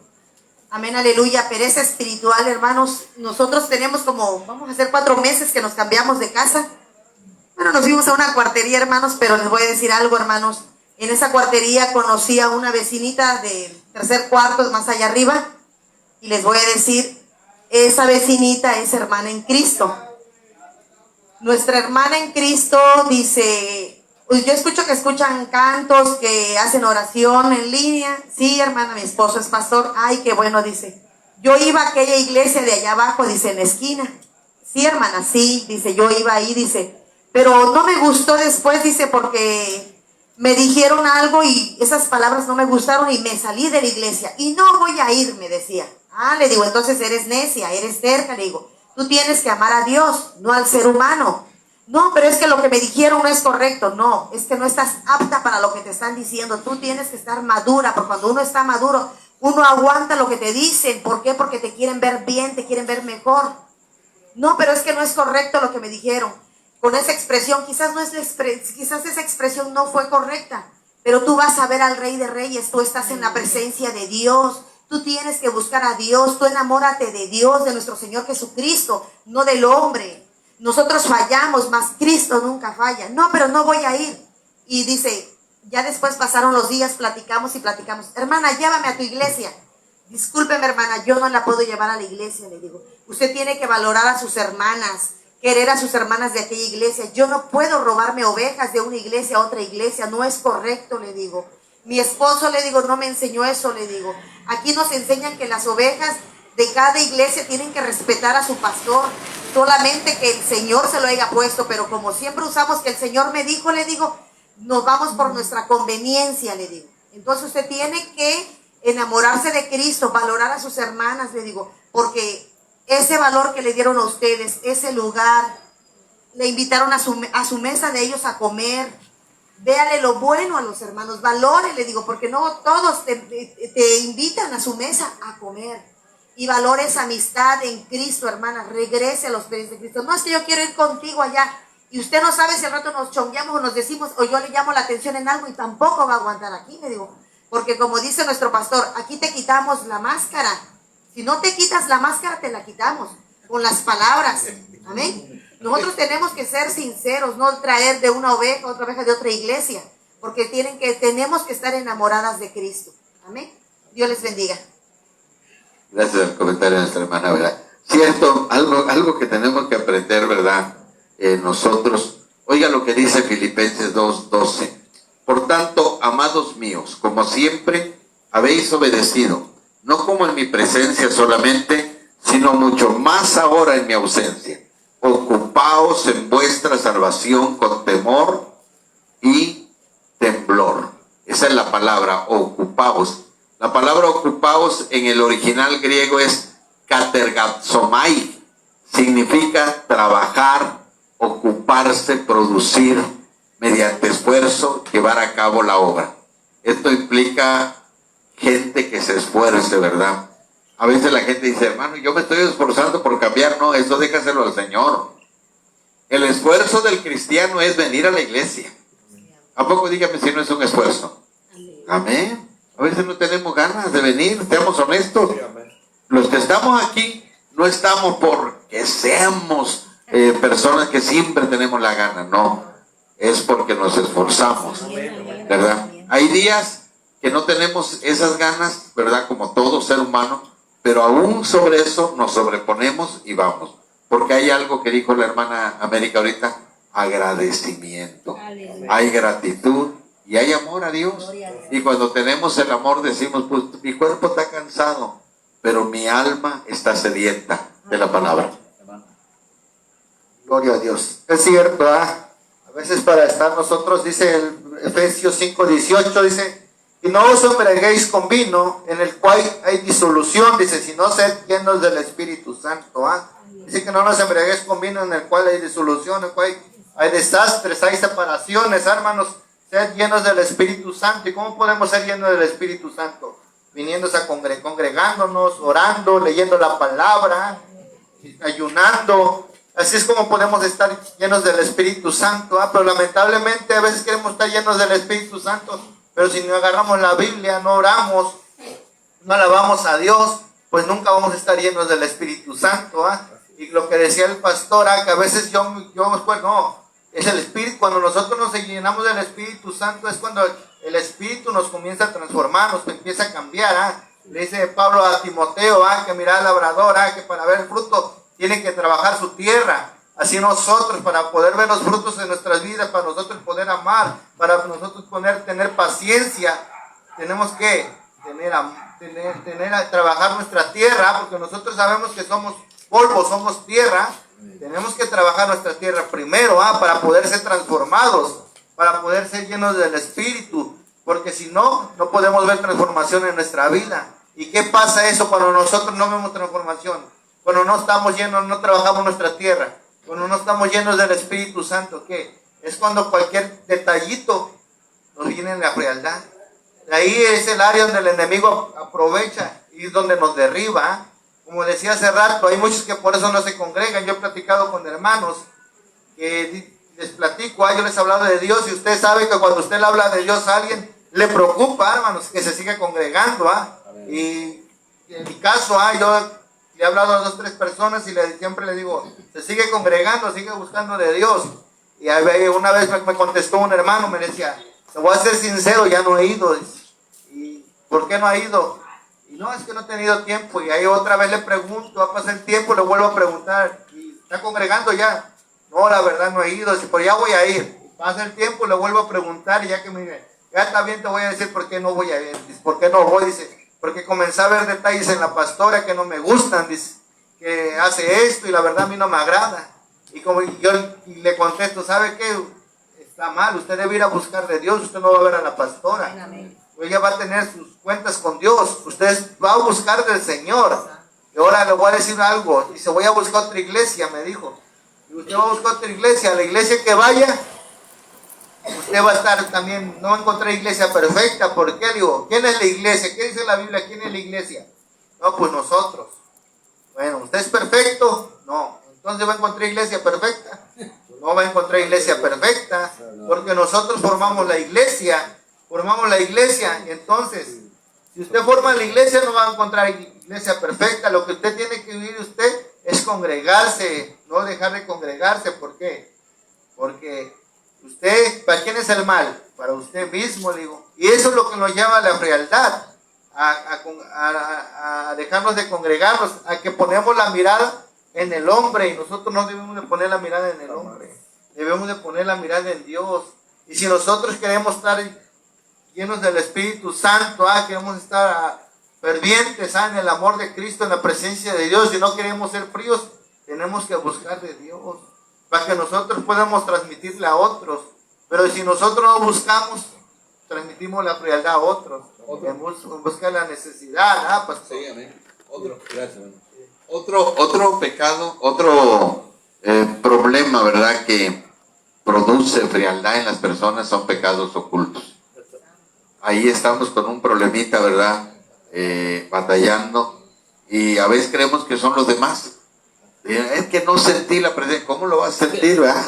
Amén, aleluya, pereza espiritual, hermanos. Nosotros tenemos vamos a hacer 4 meses que nos cambiamos de casa. Bueno, nos fuimos a una cuartería, hermanos, pero les voy a decir algo, hermanos. En esa cuartería conocí a una vecinita del 3er cuarto, más allá arriba. Y les voy a decir, esa vecinita es hermana en Cristo. Nuestra hermana en Cristo dice... Pues yo escucho que escuchan cantos, que hacen oración en línea. Sí, hermana, mi esposo es pastor. Ay, qué bueno, dice. Yo iba a aquella iglesia de allá abajo, dice, en la esquina. Sí, hermana, sí, dice, yo iba ahí, dice. Pero no me gustó después, dice, porque me dijeron algo y esas palabras no me gustaron y me salí de la iglesia. Y no voy a ir, me decía. Ah, le digo, entonces eres necia, eres terca, le digo. Tú tienes que amar a Dios, no al ser humano. No, pero es que lo que me dijeron no es correcto. No, es que no estás apta para lo que te están diciendo. Tú tienes que estar madura, porque cuando uno está maduro, uno aguanta lo que te dicen. ¿Por qué? Porque te quieren ver bien, te quieren ver mejor. No, pero es que no es correcto lo que me dijeron. Con esa expresión, quizás esa expresión no fue correcta, pero tú vas a ver al Rey de Reyes. Tú estás en la presencia de Dios. Tú tienes que buscar a Dios. Tú enamórate de Dios, de nuestro Señor Jesucristo, no del hombre. Nosotros fallamos, mas Cristo nunca falla. No, pero no voy a ir. Y dice, ya después pasaron los días, platicamos y platicamos. Hermana, llévame a tu iglesia. Discúlpeme, hermana, yo no la puedo llevar a la iglesia, le digo. Usted tiene que valorar a sus hermanas, querer a sus hermanas de aquella iglesia. Yo no puedo robarme ovejas de una iglesia a otra iglesia. No es correcto, le digo. Mi esposo, le digo, no me enseñó eso, le digo. Aquí nos enseñan que las ovejas de cada iglesia tienen que respetar a su pastor. Solamente que el Señor se lo haya puesto, pero como siempre usamos que el Señor me dijo, le digo, nos vamos por nuestra conveniencia, le digo. Entonces usted tiene que enamorarse de Cristo, valorar a sus hermanas, le digo, porque ese valor que le dieron a ustedes, ese lugar, le invitaron a su mesa de ellos a comer. Véale lo bueno a los hermanos, valore, le digo, porque no todos te invitan a su mesa a comer. Y valore esa amistad en Cristo, hermana. Regrese a los pies de Cristo. No es que yo quiero ir contigo allá y usted no sabe si al rato nos chongueamos o nos decimos o yo le llamo la atención en algo y tampoco va a aguantar aquí, le digo. Porque como dice nuestro pastor, aquí te quitamos la máscara. Si no te quitas la máscara, te la quitamos con las palabras. Amén. Nosotros tenemos que ser sinceros, no traer de una oveja otra oveja de otra iglesia, porque tenemos que estar enamoradas de Cristo. Amén. Dios les bendiga. Gracias al comentario de nuestra hermana, ¿verdad? Cierto, algo que tenemos que aprender, ¿verdad? Nosotros, oiga lo que dice Filipenses 2:12. Por tanto, amados míos, como siempre habéis obedecido, no como en mi presencia solamente, sino mucho más ahora en mi ausencia. Ocupaos en vuestra salvación con temor y temblor. Esa es la palabra, ocupaos. La palabra ocupaos en el original griego es katergazomai. Significa trabajar, ocuparse, producir, mediante esfuerzo, llevar a cabo la obra. Esto implica gente que se esfuerce, ¿verdad? A veces la gente dice, hermano, yo me estoy esforzando por cambiar. No, eso déjaselo al Señor. El esfuerzo del cristiano es venir a la iglesia. ¿A poco dígame si no es un esfuerzo? Amén. A veces no tenemos ganas de venir, seamos honestos. Los que estamos aquí no estamos porque seamos personas que siempre tenemos la gana, no. Es porque nos esforzamos, ¿verdad? Hay días que no tenemos esas ganas, ¿verdad? Como todo ser humano, pero aún sobre eso nos sobreponemos y vamos. Porque hay algo que dijo la hermana América ahorita, agradecimiento. Hay gratitud. Y hay amor a Dios. Y cuando tenemos el amor decimos, pues mi cuerpo está cansado, pero mi alma está sedienta de la palabra. Gloria a Dios. Es cierto, ¿ah? A veces para estar nosotros, dice el Efesios 5:18, dice, y no os embriaguéis con vino, en el cual hay disolución, dice, sino sed llenos del Espíritu Santo. ¿Ah? Dice que no nos embriaguéis con vino, en el cual hay disolución, en el cual hay desastres, hay separaciones, hermanos. Ser llenos del Espíritu Santo. ¿Y cómo podemos ser llenos del Espíritu Santo? viniéndose a congregándonos, orando, leyendo la palabra, ayunando. Así es como podemos estar llenos del Espíritu Santo, pero lamentablemente a veces queremos estar llenos del Espíritu Santo, pero si no agarramos la Biblia, no oramos, no alabamos a Dios, pues nunca vamos a estar llenos del Espíritu Santo. Y lo que decía el pastor, que a veces pues no, es el Espíritu. Cuando nosotros nos llenamos del Espíritu Santo es cuando el Espíritu nos comienza a transformar, nos empieza a cambiar. Le dice Pablo a Timoteo, que mira al labrador, que para ver el fruto tiene que trabajar su tierra. Así nosotros, para poder ver los frutos de nuestras vidas, para nosotros poder amar, para nosotros poder tener paciencia, tenemos que trabajar nuestra tierra, porque nosotros sabemos que somos polvo, somos tierra. Tenemos que trabajar nuestra tierra primero, para poder ser transformados, para poder ser llenos del Espíritu, porque si no, no podemos ver transformación en nuestra vida. ¿Y qué pasa eso cuando nosotros no vemos transformación? Cuando no estamos llenos, no trabajamos nuestra tierra, cuando no estamos llenos del Espíritu Santo, ¿qué? Es cuando cualquier detallito nos viene en la frialdad. De ahí es el área donde el enemigo aprovecha y es donde nos derriba. Como decía hace rato, hay muchos que por eso no se congregan. Yo he platicado con hermanos que les platico, yo les he hablado de Dios, y usted sabe que cuando usted le habla de Dios a alguien, le preocupa, hermanos, que se siga congregando. Y en mi caso, yo le he hablado a 2 o 3 personas y siempre le digo, se sigue congregando, sigue buscando de Dios. Y una vez me contestó un hermano, me decía, te voy a ser sincero, ya no he ido. ¿Y por qué no ha ido? Y no, es que no he tenido tiempo. Y ahí otra vez le pregunto, va a pasar el tiempo, le vuelvo a preguntar, ¿y está congregando ya? No, la verdad no he ido. Dice, pero ya voy a ir. Pasa el tiempo, le vuelvo a preguntar, y ya que me dice, ya está bien, te voy a decir por qué no voy a ir. Dice, ¿por qué no voy? Dice, porque comencé a ver detalles en la pastora que no me gustan, dice, que hace esto y la verdad a mí no me agrada. Y como yo le contesto, ¿sabe qué? Está mal, usted debe ir a buscar de Dios, usted no va a ver a la pastora. Ella va a tener sus cuentas con Dios, usted va a buscar del Señor. Y ahora le voy a decir algo, dice, voy a buscar otra iglesia, me dijo. Y usted va a buscar otra iglesia, la iglesia que vaya, usted va a estar también, no va a encontrar iglesia perfecta. ¿Por qué? Digo, ¿quién es la iglesia? ¿Qué dice la Biblia? ¿Quién es la iglesia? No, pues nosotros. Bueno, ¿usted es perfecto? No. Entonces va a encontrar iglesia perfecta. No va a encontrar iglesia perfecta, porque nosotros formamos la iglesia. Y entonces, si usted forma la iglesia, no va a encontrar iglesia perfecta. Lo que usted tiene que vivir usted es congregarse, no dejar de congregarse. ¿Por qué? Porque usted, ¿para quién es el mal? Para usted mismo, digo. Y eso es lo que nos lleva a la frialdad, a dejarnos de congregarnos, a que ponemos la mirada en el hombre, y nosotros no debemos de poner la mirada en el hombre, debemos de poner la mirada en Dios. Y si nosotros queremos estar llenos del Espíritu Santo, queremos estar fervientes en el amor de Cristo, en la presencia de Dios, y no queremos ser fríos, tenemos que buscar de Dios, para que nosotros podamos transmitirle a otros. Pero si nosotros no buscamos, transmitimos la frialdad a otros, en buscar la necesidad. Sí, amén. Gracias, hermano. Otro pecado, otro problema, ¿verdad?, que produce frialdad en las personas son pecados ocultos. Ahí estamos con un problemita, ¿verdad?, batallando, y a veces creemos que son los demás. Es que no sentí la presencia. ¿Cómo lo vas a sentir, verdad?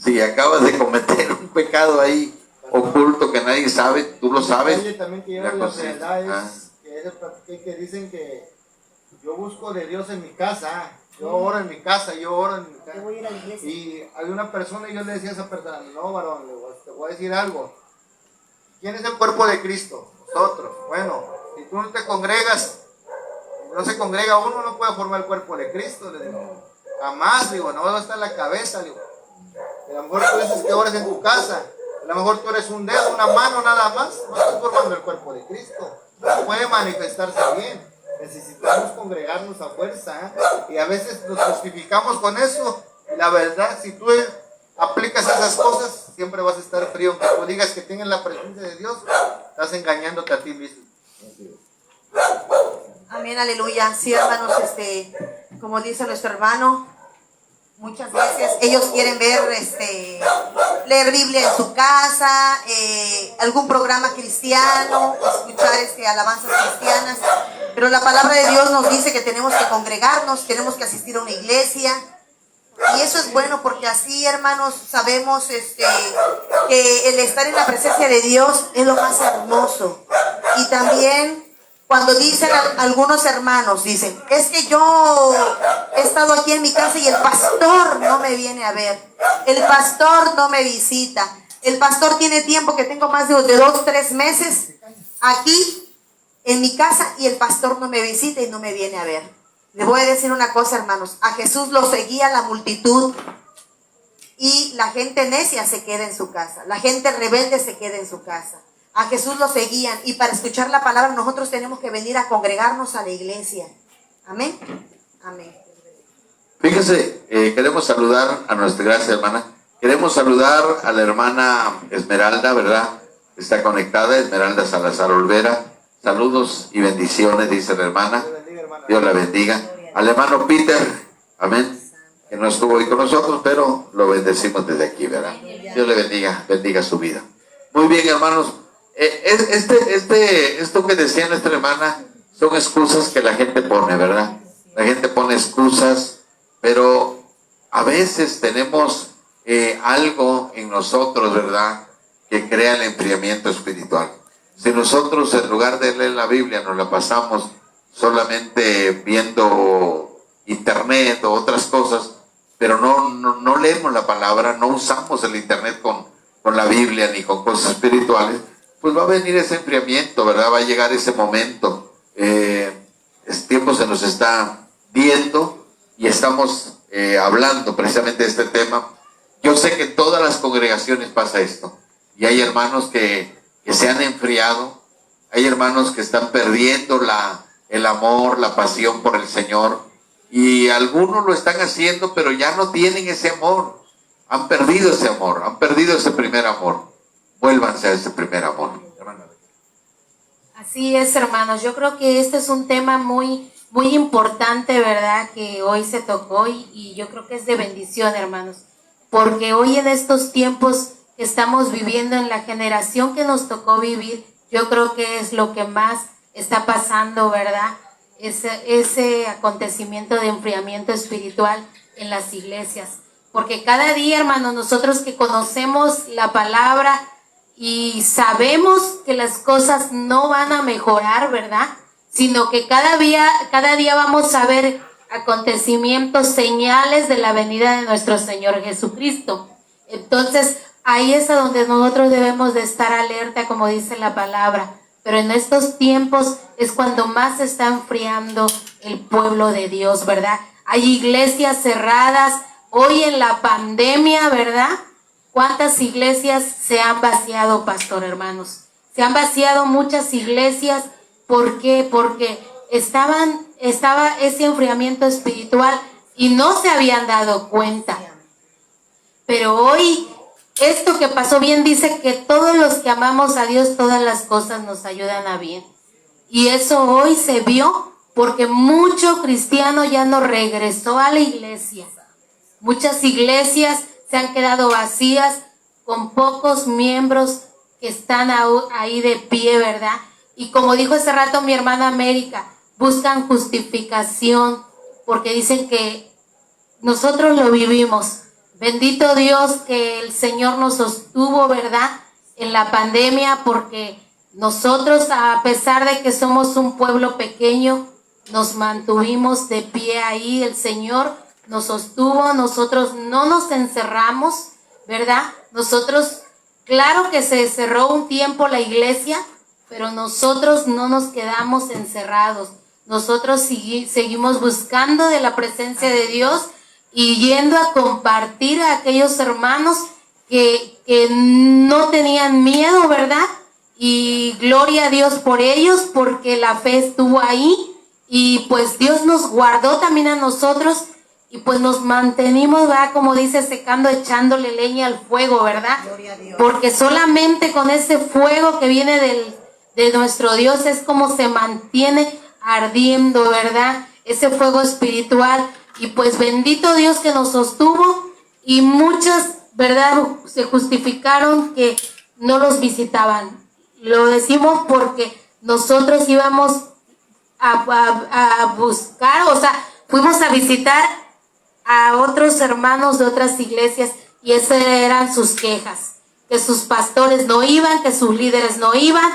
Si acabas de cometer un pecado ahí oculto que nadie sabe, tú lo sabes. También que lleva la frialdad que dicen que yo busco de Dios en mi casa, yo oro en mi casa, Yo voy a ir a la iglesia. Y hay una persona, y yo le decía a esa persona, no, varón, te voy a decir algo. ¿Quién es el cuerpo de Cristo? Nosotros. Bueno, si tú no te congregas, no se congrega uno, no puede formar el cuerpo de Cristo, le digo. Jamás, digo, no está en la cabeza, digo. A lo mejor tú dices que ores en tu casa, a lo mejor tú eres un dedo, una mano nada más, no estás formando el cuerpo de Cristo. No puede manifestarse bien. Necesitamos congregarnos a fuerza, y a veces nos justificamos con eso. Y la verdad, si tú aplicas esas cosas, siempre vas a estar frío. Aunque tú digas que tienes la presencia de Dios, estás engañándote a ti mismo. Amén, aleluya. Sí, hermanos, como dice nuestro hermano, Muchas veces ellos quieren ver, leer Biblia en su casa, algún programa cristiano, escuchar alabanzas cristianas. Pero la palabra de Dios nos dice que tenemos que congregarnos, tenemos que asistir a una iglesia. Y eso es bueno porque así, hermanos, sabemos que el estar en la presencia de Dios es lo más hermoso. Y también cuando dicen algunos hermanos, dicen, es que yo he estado aquí en mi casa y el pastor no me viene a ver, el pastor no me visita, el pastor tiene tiempo que tengo más de 2, 3 meses aquí en mi casa y el pastor no me visita y no me viene a ver. Les voy a decir una cosa, hermanos, a Jesús lo seguía la multitud y la gente necia se queda en su casa, la gente rebelde se queda en su casa. A Jesús lo seguían y para escuchar la palabra nosotros tenemos que venir a congregarnos a la iglesia. Amén. Amén. Fíjese, queremos saludar a nuestra, gracias hermana, queremos saludar a la hermana Esmeralda, ¿verdad? Está conectada, Esmeralda Salazar Olvera. Saludos y bendiciones, dice la hermana. Dios la bendiga. Al hermano Peter, amén, que no estuvo hoy con nosotros, pero lo bendecimos desde aquí, ¿verdad? Dios le bendiga, bendiga su vida. Muy bien, hermanos. Esto que decía nuestra hermana son excusas que la gente pone, ¿verdad? La gente pone excusas, pero a veces tenemos algo en nosotros, ¿verdad?, que crea el enfriamiento espiritual. Si nosotros en lugar de leer la Biblia nos la pasamos solamente viendo internet o otras cosas, pero no leemos la palabra, no usamos el internet con la Biblia ni con cosas espirituales, pues va a venir ese enfriamiento, ¿verdad? Va a llegar ese momento. El tiempo se nos está viendo y estamos hablando precisamente de este tema. Yo sé que en todas las congregaciones pasa esto y hay hermanos que se han enfriado, hay hermanos que están perdiendo el amor, la pasión por el Señor, y algunos lo están haciendo pero ya no tienen ese amor, han perdido ese amor, han perdido ese primer amor. Vuélvanse a ese primer amor. Así es, hermanos. Yo creo que este es un tema muy, muy importante, ¿verdad? Que hoy se tocó y yo creo que es de bendición, hermanos. Porque hoy en estos tiempos que estamos viviendo, en la generación que nos tocó vivir, yo creo que es lo que más está pasando, ¿verdad? Ese acontecimiento de enfriamiento espiritual en las iglesias. Porque cada día, hermanos, nosotros que conocemos la palabra y sabemos que las cosas no van a mejorar, ¿verdad? Sino que cada día vamos a ver acontecimientos, señales de la venida de nuestro Señor Jesucristo. Entonces, ahí es a donde nosotros debemos de estar alerta, como dice la palabra. Pero en estos tiempos es cuando más se está enfriando el pueblo de Dios, ¿verdad? Hay iglesias cerradas. Hoy en la pandemia, ¿verdad? ¿Cuántas iglesias se han vaciado, pastor, hermanos? Se han vaciado muchas iglesias. ¿Por qué? Porque estaba ese enfriamiento espiritual y no se habían dado cuenta. Pero hoy, esto que pasó bien dice que todos los que amamos a Dios, todas las cosas nos ayudan a bien. Y eso hoy se vio porque mucho cristiano ya no regresó a la iglesia. Muchas iglesias se han quedado vacías con pocos miembros que están ahí de pie, ¿verdad? Y como dijo hace rato mi hermana América, buscan justificación porque dicen que nosotros lo vivimos. Bendito Dios que el Señor nos sostuvo, ¿verdad?, en la pandemia, porque nosotros, a pesar de que somos un pueblo pequeño, nos mantuvimos de pie ahí. El Señor nos sostuvo, nosotros no nos encerramos, ¿verdad? Nosotros, claro que se cerró un tiempo la iglesia, pero nosotros no nos quedamos encerrados. Nosotros seguimos buscando de la presencia de Dios y yendo a compartir a aquellos hermanos que no tenían miedo, ¿verdad? Y gloria a Dios por ellos, porque la fe estuvo ahí y pues Dios nos guardó también a nosotros. Y pues nos mantenimos, ¿verdad? Como dice, secando, echándole leña al fuego, ¿verdad? Porque solamente con ese fuego que viene de nuestro Dios es como se mantiene ardiendo, ¿verdad? Ese fuego espiritual. Y pues bendito Dios que nos sostuvo, y muchas, ¿verdad?, se justificaron que no los visitaban. Lo decimos porque nosotros íbamos a buscar, o sea, fuimos a visitar a otros hermanos de otras iglesias, y esas eran sus quejas, que sus pastores no iban, que sus líderes no iban.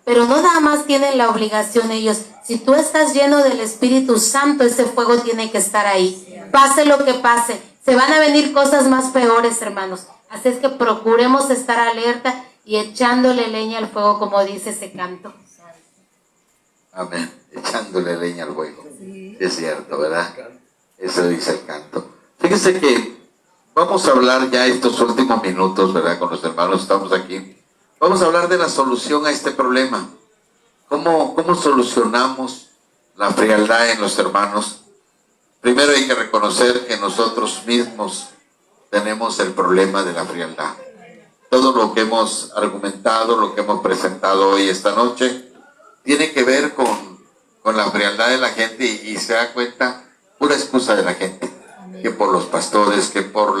Pero no nada más tienen la obligación ellos. Si tú estás lleno del Espíritu Santo, ese fuego tiene que estar ahí. Pase lo que pase. Se van a venir cosas más peores, hermanos. Así es que procuremos estar alerta y echándole leña al fuego, como dice ese canto. Amén. Echándole leña al fuego. Sí. Es cierto, ¿verdad? Eso dice el canto. Fíjese que vamos a hablar ya estos últimos minutos, ¿verdad? Con los hermanos estamos aquí. Vamos a hablar de la solución a este problema. ¿Cómo solucionamos la frialdad en los hermanos? Primero hay que reconocer que nosotros mismos tenemos el problema de la frialdad. Todo lo que hemos argumentado, lo que hemos presentado hoy, esta noche, tiene que ver con la frialdad de la gente, y se da cuenta, pura excusa de la gente. Que por los pastores, que por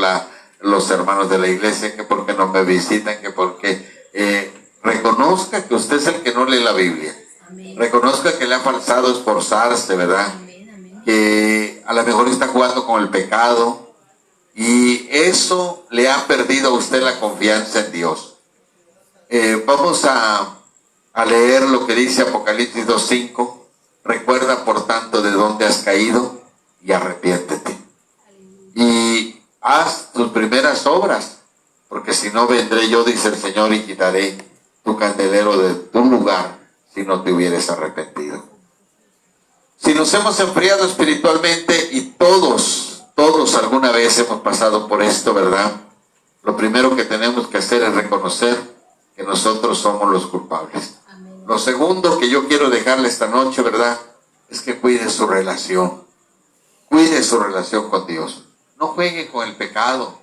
los hermanos de la iglesia, que porque no me visitan, que porque... reconozca que usted es el que no lee la Biblia. Amén. Reconozca que le ha faltado esforzarse, ¿verdad? Amén, amén. Que a lo mejor está jugando con el pecado, y eso le ha perdido a usted la confianza en Dios. Vamos a leer lo que dice Apocalipsis 2:5. Recuerda por tanto de dónde has caído y arrepiéntete. Y haz tus primeras obras. Porque si no, vendré yo, dice el Señor, y quitaré tu candelero de tu lugar si no te hubieres arrepentido. Si nos hemos enfriado espiritualmente, y todos alguna vez hemos pasado por esto, ¿verdad? Lo primero que tenemos que hacer es reconocer que nosotros somos los culpables. Amén. Lo segundo que yo quiero dejarle esta noche, ¿verdad?, es que cuide su relación. Cuide su relación con Dios. No juegue con el pecado.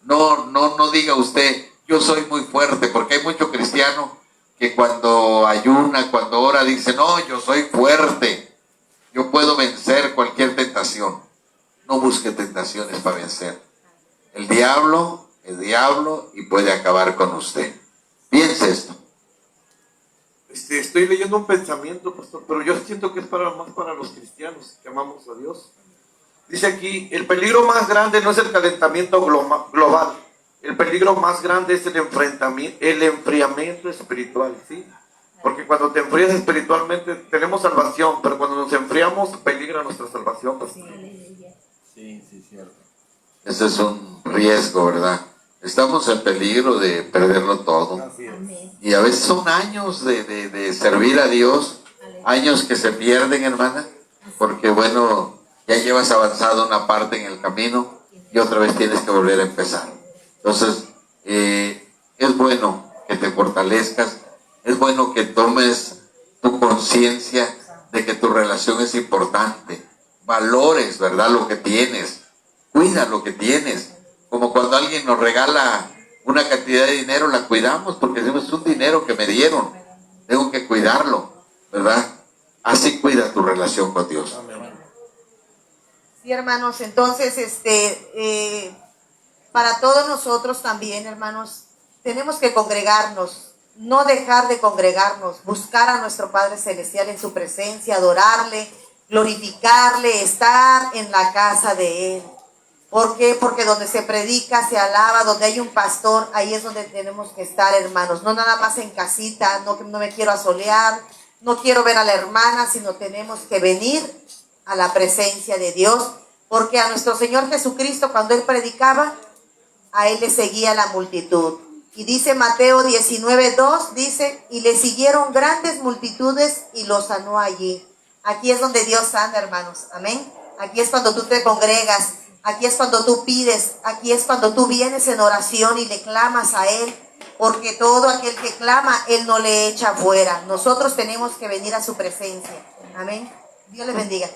No diga usted, yo soy muy fuerte, porque hay mucho cristiano que cuando ayuna, cuando ora, dice, no, yo soy fuerte, yo puedo vencer cualquier tentación. No busque tentaciones para vencer. El diablo, y puede acabar con usted. Piense esto. Estoy leyendo un pensamiento, pastor, pero yo siento que es más para los cristianos que amamos a Dios. Dice aquí, el peligro más grande no es el calentamiento global. El peligro más grande es el enfriamiento espiritual, ¿sí? Porque cuando te enfrías espiritualmente, tenemos salvación, pero cuando nos enfriamos, peligra nuestra salvación. Sí, cierto. Ese es un riesgo, ¿verdad? Estamos en peligro de perderlo todo. Y a veces son años de servir a Dios, años que se pierden, hermana, porque bueno... ya llevas avanzado una parte en el camino y otra vez tienes que volver a empezar. Entonces, es bueno que te fortalezcas, es bueno que tomes tu conciencia de que tu relación es importante. Valores, ¿verdad?, lo que tienes. Cuida lo que tienes. Como cuando alguien nos regala una cantidad de dinero, la cuidamos porque decimos, es un dinero que me dieron, tengo que cuidarlo, ¿verdad? Así cuida tu relación con Dios. Sí, hermanos, entonces, para todos nosotros también, hermanos, tenemos que congregarnos, no dejar de congregarnos, buscar a nuestro Padre Celestial en su presencia, adorarle, glorificarle, estar en la casa de Él. ¿Por qué? Porque donde se predica, se alaba, donde hay un pastor, ahí es donde tenemos que estar, hermanos. No nada más en casita, no me quiero asolear, no quiero ver a la hermana, sino tenemos que venir a la presencia de Dios, porque a nuestro Señor Jesucristo, cuando Él predicaba, a Él le seguía la multitud. Y dice Mateo 19:2, dice, y le siguieron grandes multitudes y los sanó allí. Aquí es donde Dios sana, hermanos, amén. Aquí es cuando tú te congregas, aquí es cuando tú pides, aquí es cuando tú vienes en oración y le clamas a Él, porque todo aquel que clama, Él no le echa fuera. Nosotros tenemos que venir a su presencia, amén. Dios les bendiga.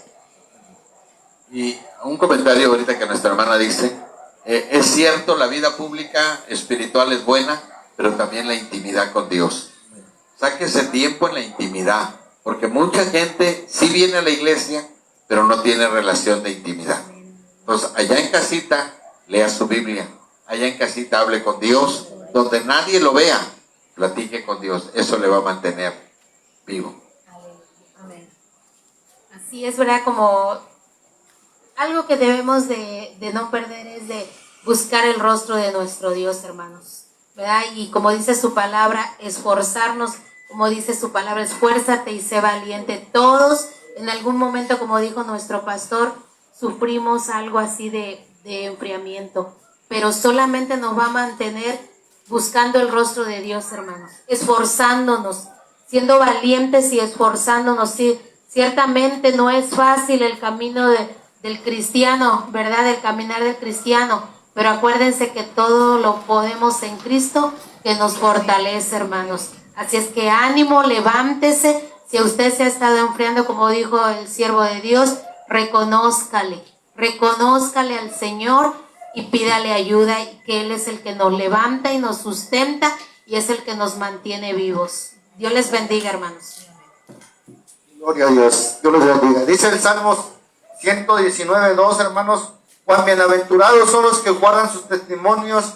Y un comentario ahorita que nuestra hermana dice, es cierto, la vida pública espiritual es buena, pero también la intimidad con Dios. Sáquese tiempo en la intimidad, porque mucha gente sí viene a la iglesia, pero no tiene relación de intimidad. Entonces, allá en casita, lea su Biblia. Allá en casita, hable con Dios. Donde nadie lo vea, platique con Dios. Eso le va a mantener vivo. Amén. Así es, ¿verdad? Como algo que debemos de no perder es de buscar el rostro de nuestro Dios, hermanos, ¿verdad? Y como dice su palabra, esforzarnos, como dice su palabra, esfuérzate y sé valiente. Todos, en algún momento, como dijo nuestro pastor, sufrimos algo así de enfriamiento, pero solamente nos va a mantener buscando el rostro de Dios, hermanos, esforzándonos, siendo valientes y esforzándonos. Sí, ciertamente no es fácil el camino del cristiano, ¿verdad? El caminar del cristiano, pero acuérdense que todo lo podemos en Cristo que nos fortalece, hermanos. Así es que ánimo, levántese. Si usted se ha estado enfriando, como dijo el siervo de Dios, reconózcale al Señor y pídale ayuda, y que Él es el que nos levanta y nos sustenta y es el que nos mantiene vivos. Dios les bendiga, hermanos. Gloria a Dios. Dios los bendiga. Dice el Salmos 119:2, hermanos: cuán bienaventurados son los que guardan sus testimonios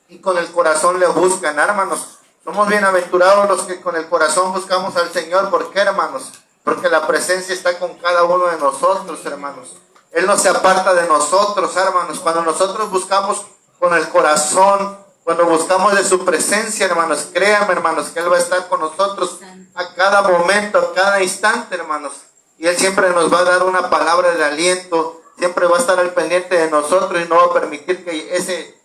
y con el corazón le buscan, hermanos. Somos bienaventurados los que con el corazón buscamos al Señor. ¿Por qué, hermanos? Porque la presencia está con cada uno de nosotros, hermanos. Él no se aparta de nosotros, hermanos. Cuando nosotros buscamos con el corazón, cuando buscamos de su presencia, hermanos, créanme, hermanos, que Él va a estar con nosotros a cada momento, a cada instante, hermanos. Y Él siempre nos va a dar una palabra de aliento, siempre va a estar al pendiente de nosotros y no va a permitir que ese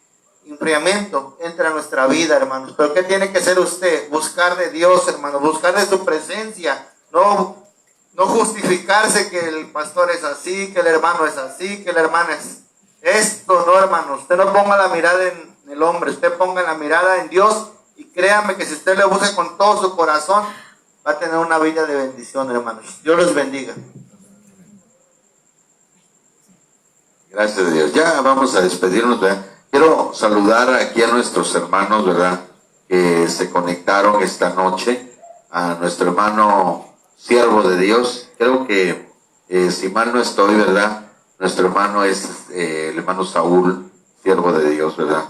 enfriamiento entre a nuestra vida, hermanos. Pero ¿qué tiene que hacer usted? Buscar de Dios, hermanos, buscar de su presencia, no justificarse que el pastor es así, que el hermano es así, que la hermana es esto. No, hermanos, usted no ponga la mirada en el hombre, usted ponga la mirada en Dios, y créame que si usted le busca con todo su corazón, va a tener una vida de bendición, hermanos. Dios los bendiga. Gracias a Dios. Ya vamos a despedirnos, ¿verdad? Quiero saludar aquí a nuestros hermanos, ¿verdad?, que se conectaron esta noche. A nuestro hermano siervo de Dios. Creo que, si mal no estoy, ¿verdad?, nuestro hermano es el hermano Saúl, siervo de Dios, ¿verdad?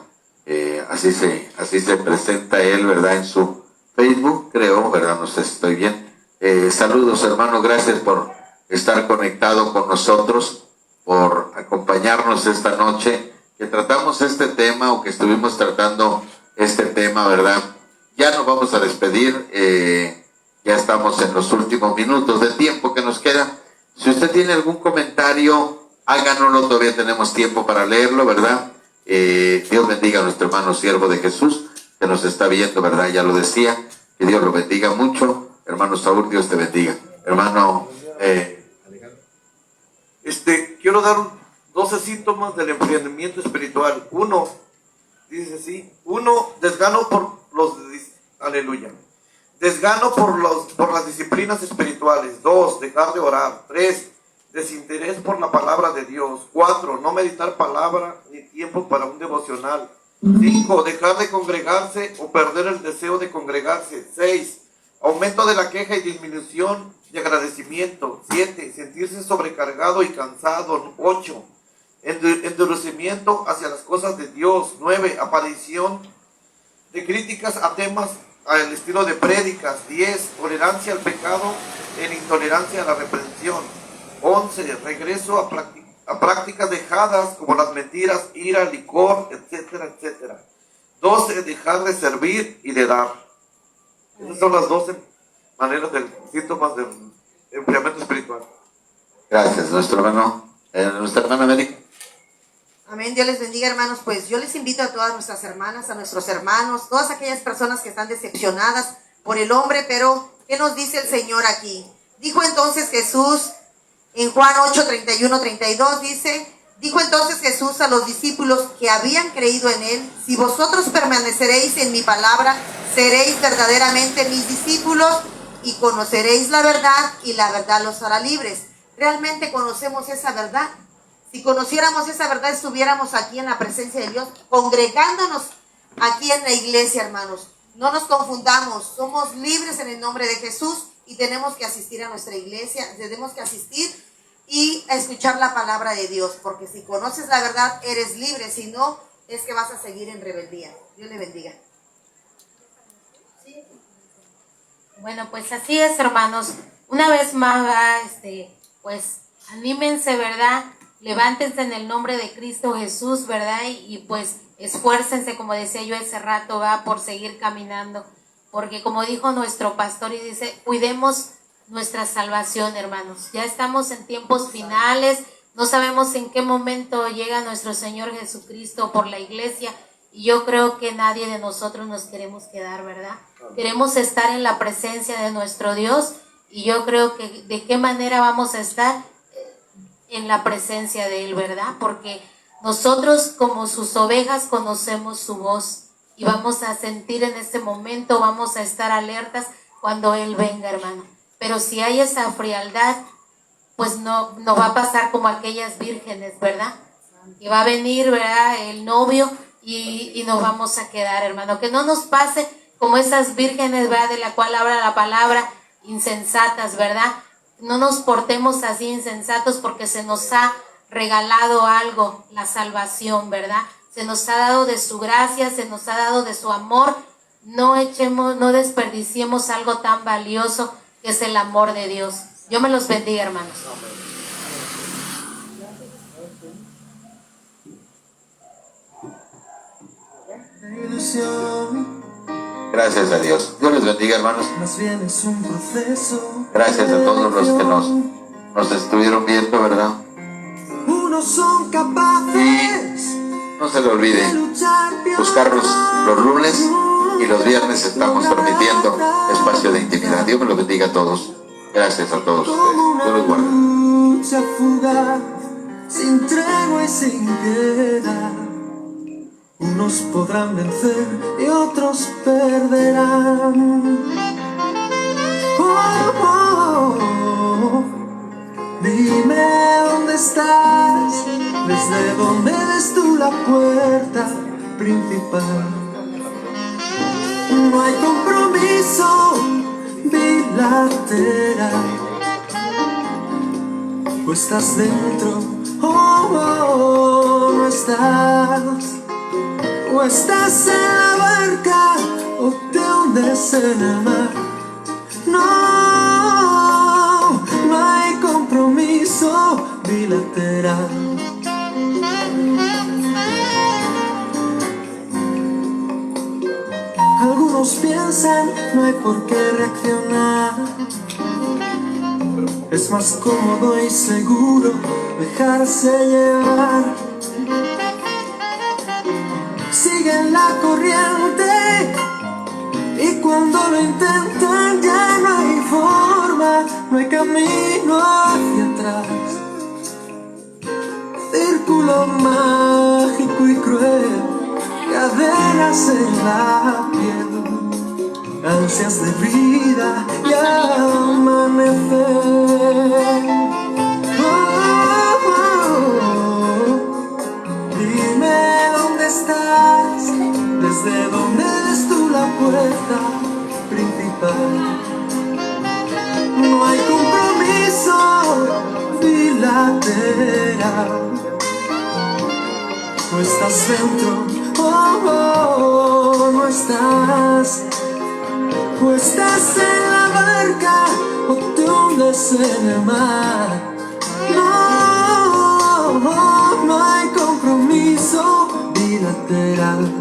Así se presenta él, ¿verdad?, en su Facebook, creo, ¿verdad? No sé si estoy bien. Saludos, hermano, gracias por estar conectado con nosotros, por acompañarnos esta noche, que tratamos este tema, o que estuvimos tratando este tema, ¿verdad? Ya nos vamos a despedir, ya estamos en los últimos minutos de tiempo que nos queda. Si usted tiene algún comentario, háganoslo, todavía tenemos tiempo para leerlo, ¿verdad? Dios bendiga a nuestro hermano siervo de Jesús, que nos está viendo, ¿verdad? Ya lo decía, que Dios lo bendiga mucho. Hermano Saúl, Dios te bendiga. Hermano Quiero dar 12 síntomas del enfriamiento espiritual. Uno, dice así: uno, desgano por los, aleluya, desgano por las disciplinas espirituales. 2, dejar de orar. 3, desinterés por la palabra de Dios. 4, no meditar palabra ni tiempo para un devocional. 5, dejar de congregarse o perder el deseo de congregarse. 6, aumento de la queja y disminución de agradecimiento. 7, sentirse sobrecargado y cansado. 8, endurecimiento hacia las cosas de Dios. 9, aparición de críticas a temas al estilo de prédicas. 10, tolerancia al pecado en intolerancia a la reprensión. 11, regreso a prácticas dejadas como las mentiras, ira, licor, etcétera, etcétera. 12, dejar de servir y de dar. Esas son las 12 maneras del síntomas del enfriamiento espiritual. gracias, nuestra hermana América. Amén, Dios les bendiga, hermanos. Pues yo les invito a todas nuestras hermanas, a nuestros hermanos, todas aquellas personas que están decepcionadas por el hombre, pero ¿qué nos dice el Señor aquí? Dijo entonces Jesús en Juan 8, 31, 32, dijo entonces Jesús a los discípulos que habían creído en Él: si vosotros permaneceréis en mi palabra, seréis verdaderamente mis discípulos y conoceréis la verdad, y la verdad los hará libres. ¿Realmente conocemos esa verdad? Si conociéramos esa verdad, estuviéramos aquí en la presencia de Dios, congregándonos aquí en la iglesia, hermanos. No nos confundamos, somos libres en el nombre de Jesús y tenemos que asistir a nuestra iglesia, tenemos que asistir y a escuchar la palabra de Dios, porque si conoces la verdad eres libre, si no es que vas a seguir en rebeldía. Dios le bendiga. Bueno, pues así es, hermanos. Una vez más, pues anímense, ¿verdad? Levántense en el nombre de Cristo Jesús, ¿verdad? Y pues esfuércense, como decía yo hace rato, va, por seguir caminando. Porque como dijo nuestro pastor y dice, cuidemos nuestra salvación, hermanos. Ya estamos en tiempos finales, no sabemos en qué momento llega nuestro Señor Jesucristo por la iglesia. Y yo creo que nadie de nosotros nos queremos quedar, ¿verdad? Queremos estar en la presencia de nuestro Dios. Y yo creo que de qué manera vamos a estar en la presencia de Él, ¿verdad? Porque nosotros como sus ovejas conocemos su voz y vamos a sentir en ese momento, vamos a estar alertas cuando Él venga, hermano. Pero si hay esa frialdad, pues no va a pasar como aquellas vírgenes, ¿verdad? Y va a venir, ¿verdad?, el novio y nos vamos a quedar, hermano. Que no nos pase como esas vírgenes, ¿verdad?, de la cual habla la palabra, insensatas, ¿verdad? No nos portemos así insensatos porque se nos ha regalado algo, la salvación, ¿verdad? Se nos ha dado de su gracia, se nos ha dado de su amor. No desperdiciemos algo tan valioso que es el amor de Dios. Dios me los bendiga, hermanos. Gracias a Dios. Dios les bendiga, hermanos. Gracias a todos los que nos estuvieron viendo, ¿verdad? Y no se le olvide buscarnos los lunes y los viernes estamos transmitiendo espacio de intimidad. Dios me los bendiga a todos. Gracias a todos ustedes. Dios los guarde. Sin tregua y sin piedad. Unos podrán vencer y otros perderán. Oh, oh, oh. Dime dónde estás, desde dónde ves tú la puerta principal. No hay compromiso bilateral. O estás dentro, oh, oh, no estás. O estás en la barca o te hundes en el mar. No, no hay compromiso bilateral. Algunos piensan no hay por qué reaccionar. Es más cómodo y seguro dejarse llevar. Siguen la corriente y cuando lo intentan ya no hay forma, no hay camino hacia atrás. Círculo mágico y cruel, cadenas en la piel, ansias de vida y amanecer. Oh, oh, oh. Dime dónde estás, desde dónde ves tú la puerta principal. No hay compromiso bilateral. No estás dentro, oh, oh, no estás. O estás en la barca o te hundes en el mar. No, no hay compromiso bilateral.